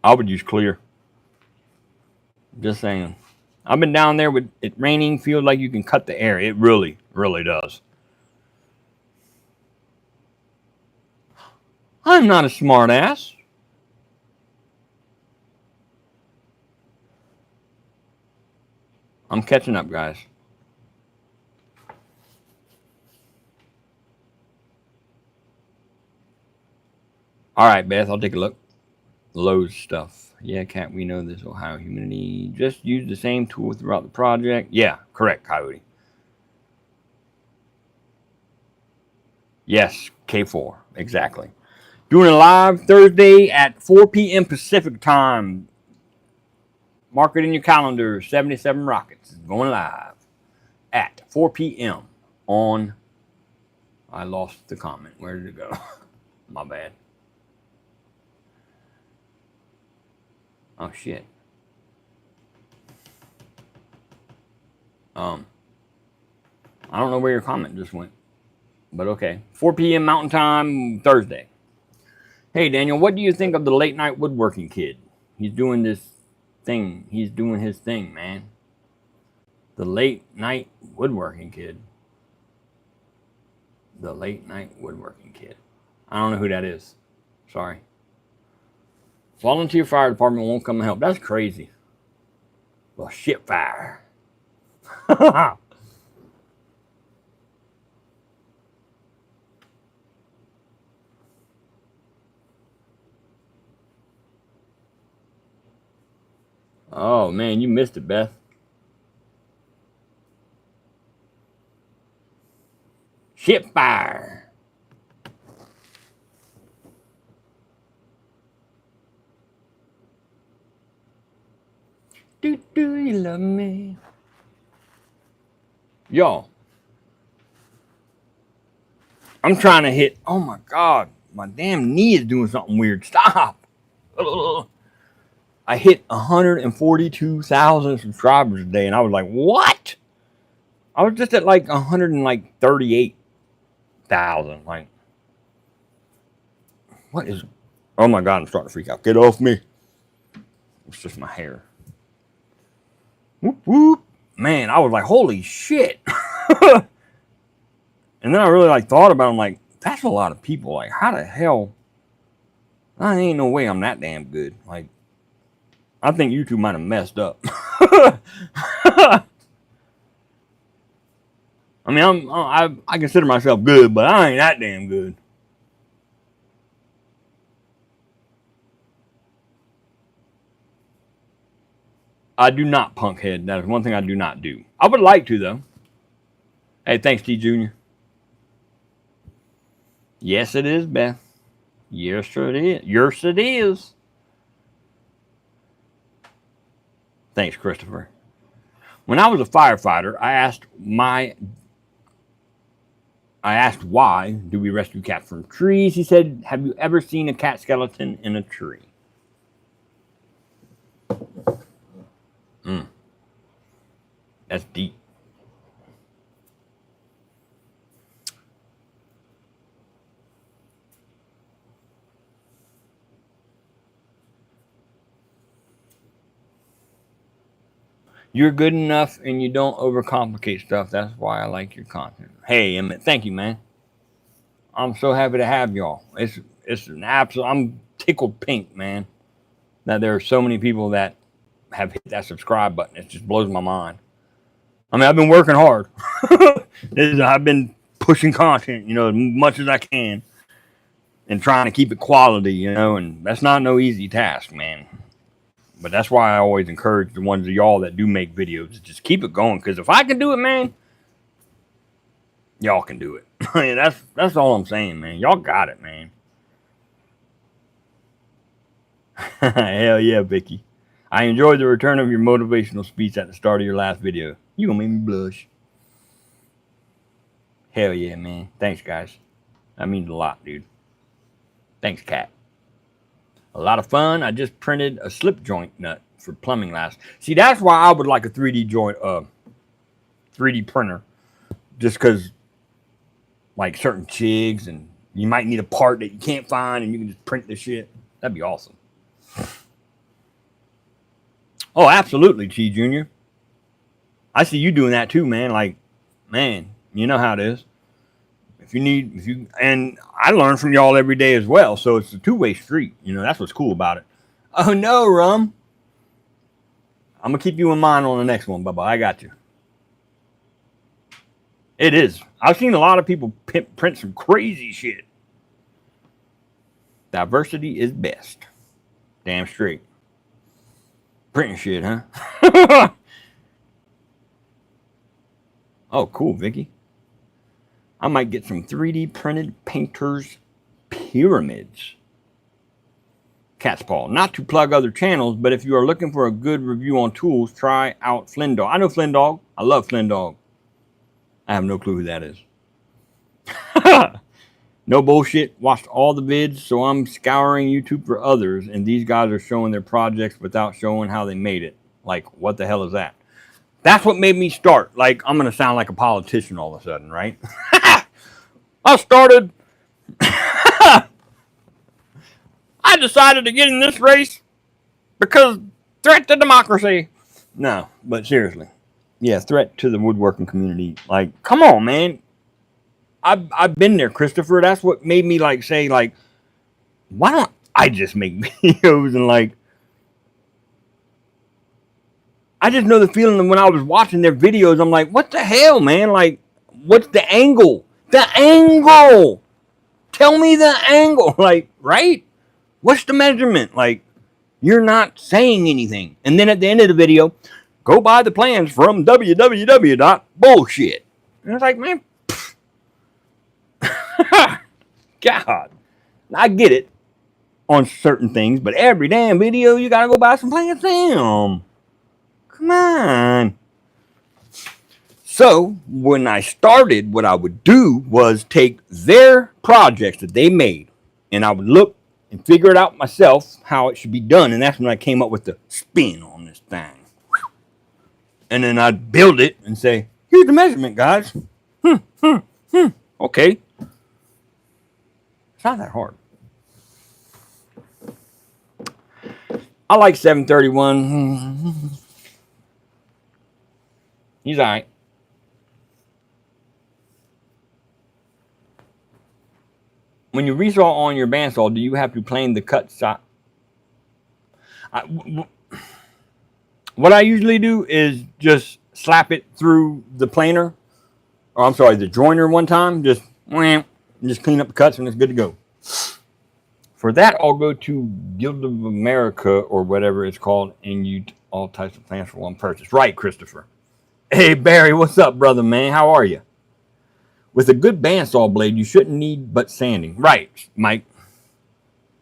would use clear. Just saying. I've been down there with it raining. Feels like you can cut the air. It really, really does. I'm not a smart ass. I'm catching up, guys. All right, Beth, I'll take a look. Lowe's stuff. Yeah, Cat, we know this Ohio humidity. Just use the same tool throughout the project. Yeah, correct, Coyote. Yes, K4, exactly. Doing a live Thursday at 4 p.m. Pacific time. Mark it in your calendar. 77 Rockets is going live at 4 p.m. on... I lost the comment. Where did it go? My bad. Oh, shit. I don't know where your comment just went. But okay. 4 p.m. Mountain Time, Thursday. Hey, Daniel, what do you think of the late night woodworking kid? He's doing this thing. He's doing his thing, man. The late night woodworking kid. The late night woodworking kid. I don't know who that is. Sorry. Volunteer fire department won't come and help. That's crazy. Well, shit fire. Oh man, you missed it, Beth. Shit fire. Do you love me? Y'all, I'm trying to hit. Oh my God, my damn knee is doing something weird. Stop. Ugh. I hit 142,000 subscribers a day, and I was like, what? I was just at like 138,000. Like, what is? Oh my God, I'm starting to freak out. Get off me. It's just my hair. Whoop, whoop. Man, I was like, holy shit. And then I really like thought about it. I'm like, that's a lot of people. Like, how the hell? I ain't no way I'm that damn good. Like, I think YouTube might have messed up. I mean, I consider myself good, but I ain't that damn good. I do not punkhead. That is one thing I do not do. I would like to, though. Hey, thanks, T Jr. Yes, it is, Beth. Yes, it is. Yes, it is. Thanks, Christopher. When I was a firefighter, I asked why do we rescue cats from trees? He said, have you ever seen a cat skeleton in a tree? That's deep. You're good enough and you don't overcomplicate stuff. That's why I like your content. Hey, Emmett, thank you, man. I'm so happy to have y'all. It's an absolute. I'm tickled pink, man, that there are so many people that have hit that subscribe button. It just blows my mind. I mean, I've been working hard. I've been pushing content, as much as I can, and trying to keep it quality, and that's not no easy task, man. But that's why I always encourage the ones of y'all that do make videos to just keep it going. Because if I can do it, man, y'all can do it. I mean, that's all I'm saying, man. Y'all got it, man. Hell yeah, Vicky. I enjoyed the return of your motivational speech at the start of your last video. You gonna make me blush. Hell yeah, man. Thanks, guys. That means a lot, dude. Thanks, Kat. A lot of fun. I just printed a slip joint nut for plumbing last. See, that's why I would like a 3D joint, 3D printer. Just because, like, certain jigs, and you might need a part that you can't find, and you can just print the shit. That'd be awesome. Oh, absolutely, T Jr. I see you doing that too, man. Like, man, you know how it is. And I learn from y'all every day as well. So it's a two-way street. That's what's cool about it. Oh no, Rum. I'm gonna keep you in mind on the next one, Bubba. I got you. It is. I've seen a lot of people print some crazy shit. Diversity is best. Damn straight. Printing shit, huh? Oh, cool, Vicky. I might get some 3D printed painters pyramids. Cat's Paw. Not to plug other channels, but if you are looking for a good review on tools, try out Flindog. I know Flindog. I love Flindog. I have no clue who that is. No bullshit. Watched all the vids, so I'm scouring YouTube for others, and these guys are showing their projects without showing how they made it. Like, what the hell is that? That's what made me start. Like, I'm going to sound like a politician all of a sudden, right? I started. I decided to get in this race because threat to democracy. No, but seriously. Yeah, threat to the woodworking community. Like, come on, man. I've been there, Christopher. That's what made me like say like, why don't I just make videos and like I just know the feeling that when I was watching their videos, I'm like, what the hell, man? Like, what's the angle? The angle. Tell me the angle. Like, right? What's the measurement? Like, you're not saying anything. And then at the end of the video, go buy the plans from www.bullshit. And it's like, man, God, I get it on certain things, but every damn video you gotta go buy some plans. Damn. Come on. So when I started, what I would do was take their projects that they made, and I would look and figure it out myself how it should be done, and that's when I came up with the spin on this thing. And then I'd build it and say, "Here's the measurement, guys." Okay, it's not that hard. I like 731. He's all right. When you resaw on your bandsaw, do you have to plane the cut shot? What I usually do is just slap it through the planer, or I'm sorry, the joiner one time. Just clean up the cuts and it's good to go. For that, I'll go to Guild of America or whatever it's called, and you all types of plans for one purchase. Right, Christopher. Hey Barry, what's up, brother man? How are you? With a good bandsaw blade, you shouldn't need but sanding. Right, Mike.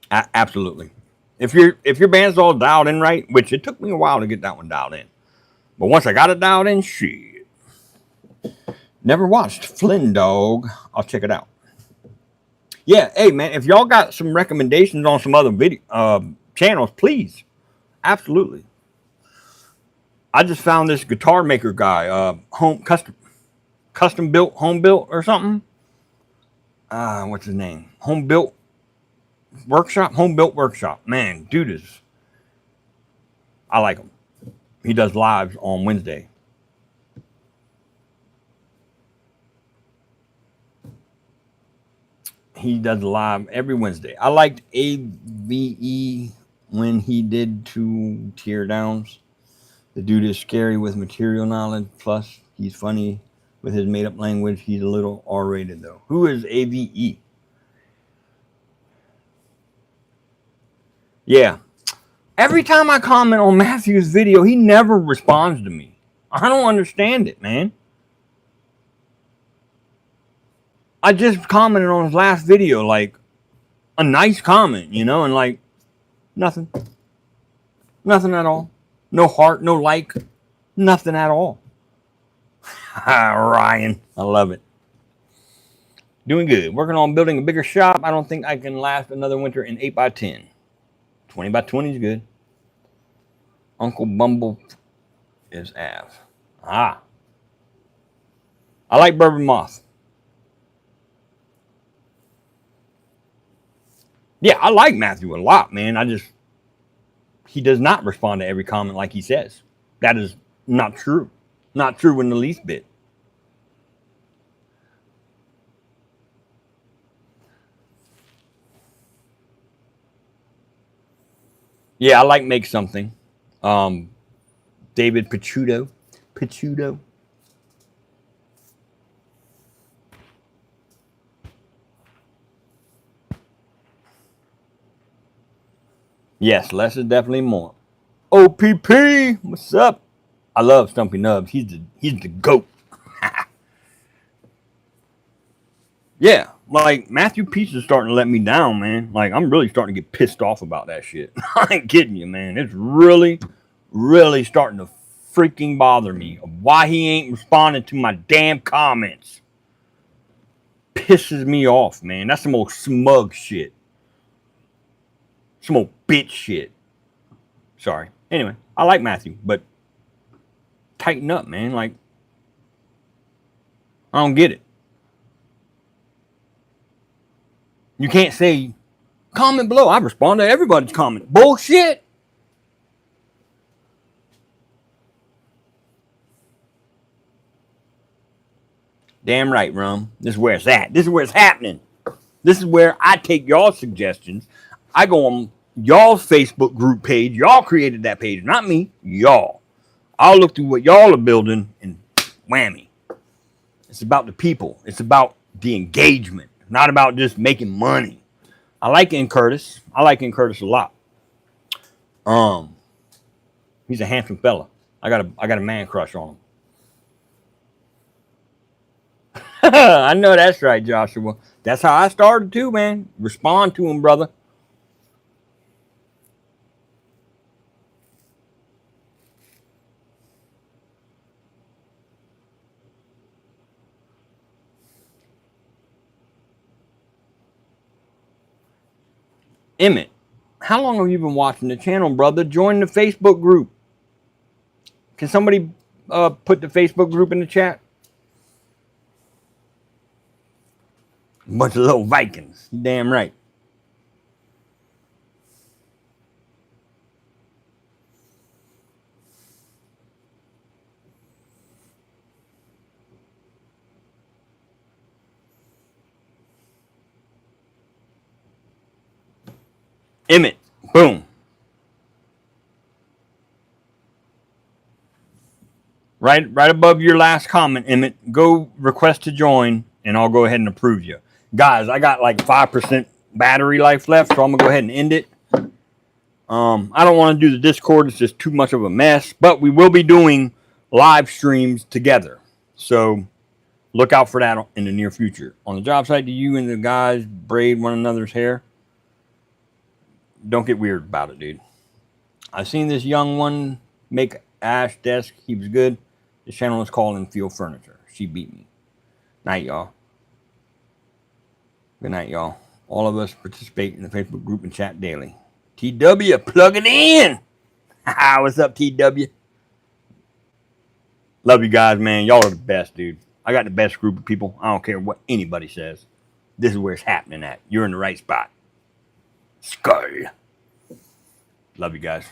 Absolutely. If your bandsaw dialed in right, which it took me a while to get that one dialed in, but once I got it dialed in, shit. Never watched Flynn Dog. I'll check it out. Yeah, hey man, if y'all got some recommendations on some other video channels, please, absolutely. I just found this guitar maker guy, custom built, home built or something. What's his name? Home built workshop. Man, dude is. I like him. He does lives on Wednesday. He does live every Wednesday. I liked AVE when he did 2 teardowns. The dude is scary with material knowledge. Plus, he's funny with his made-up language. He's a little R-rated, though. Who is AVE? Yeah. Every time I comment on Matthew's video, he never responds to me. I don't understand it, man. I just commented on his last video, like, a nice comment, you know, and like, nothing. Nothing at all. No heart, no like, nothing at all. Ryan, I love it. Doing good. Working on building a bigger shop. I don't think I can last another winter in 8x10. 20x20 is good. Uncle Bumble is Av. I like Bourbon Moth. Yeah, I like Matthew a lot, man. He does not respond to every comment like he says. That is not true. Not true in the least bit. Yeah, I like Make Something. David Picciuto. Yes, less is definitely more. OPP, what's up? I love Stumpy Nubs. He's the GOAT. Yeah, like Matthew Peach is starting to let me down, man. Like I'm really starting to get pissed off about that shit. I ain't kidding you, man. It's really, really starting to freaking bother me of why he ain't responding to my damn comments. Pisses me off, man. That's some old smug shit. Some old bitch shit. Sorry. Anyway, I like Matthew, but tighten up, man. Like, I don't get it. You can't say, comment below. I respond to everybody's comment. Bullshit. Damn right, Rum. This is where it's at. This is where it's happening. This is where I take y'all's suggestions. I go on y'all's Facebook group page. Y'all created that page, not me. Y'all. I'll look through what y'all are building and whammy. It's about the people. It's about the engagement, not about just making money. I like N. Curtis. I like N. Curtis a lot. He's a handsome fella. I got a man crush on him. I know that's right, Joshua. That's how I started too, man. Respond to him, brother. Emmett, how long have you been watching the channel, brother? Join the Facebook group. Can somebody put the Facebook group in the chat? A bunch of little Vikings. Damn right. Emmett, boom. Right above your last comment, Emmett, go request to join, and I'll go ahead and approve you. Guys, I got like 5% battery life left, so I'm going to go ahead and end it. I don't want to do the Discord. It's just too much of a mess. But we will be doing live streams together. So look out for that in the near future. On the job site, do you and the guys braid one another's hair? Don't get weird about it, dude. I've seen this young one make Ash desk. He was good. This channel is called Infield Furniture. She beat me. Night, y'all. Good night, y'all. All of us participate in the Facebook group and chat daily. TW, plug it in. What's up, TW? Love you guys, man. Y'all are the best, dude. I got the best group of people. I don't care what anybody says. This is where it's happening at. You're in the right spot. Skull. Love you guys.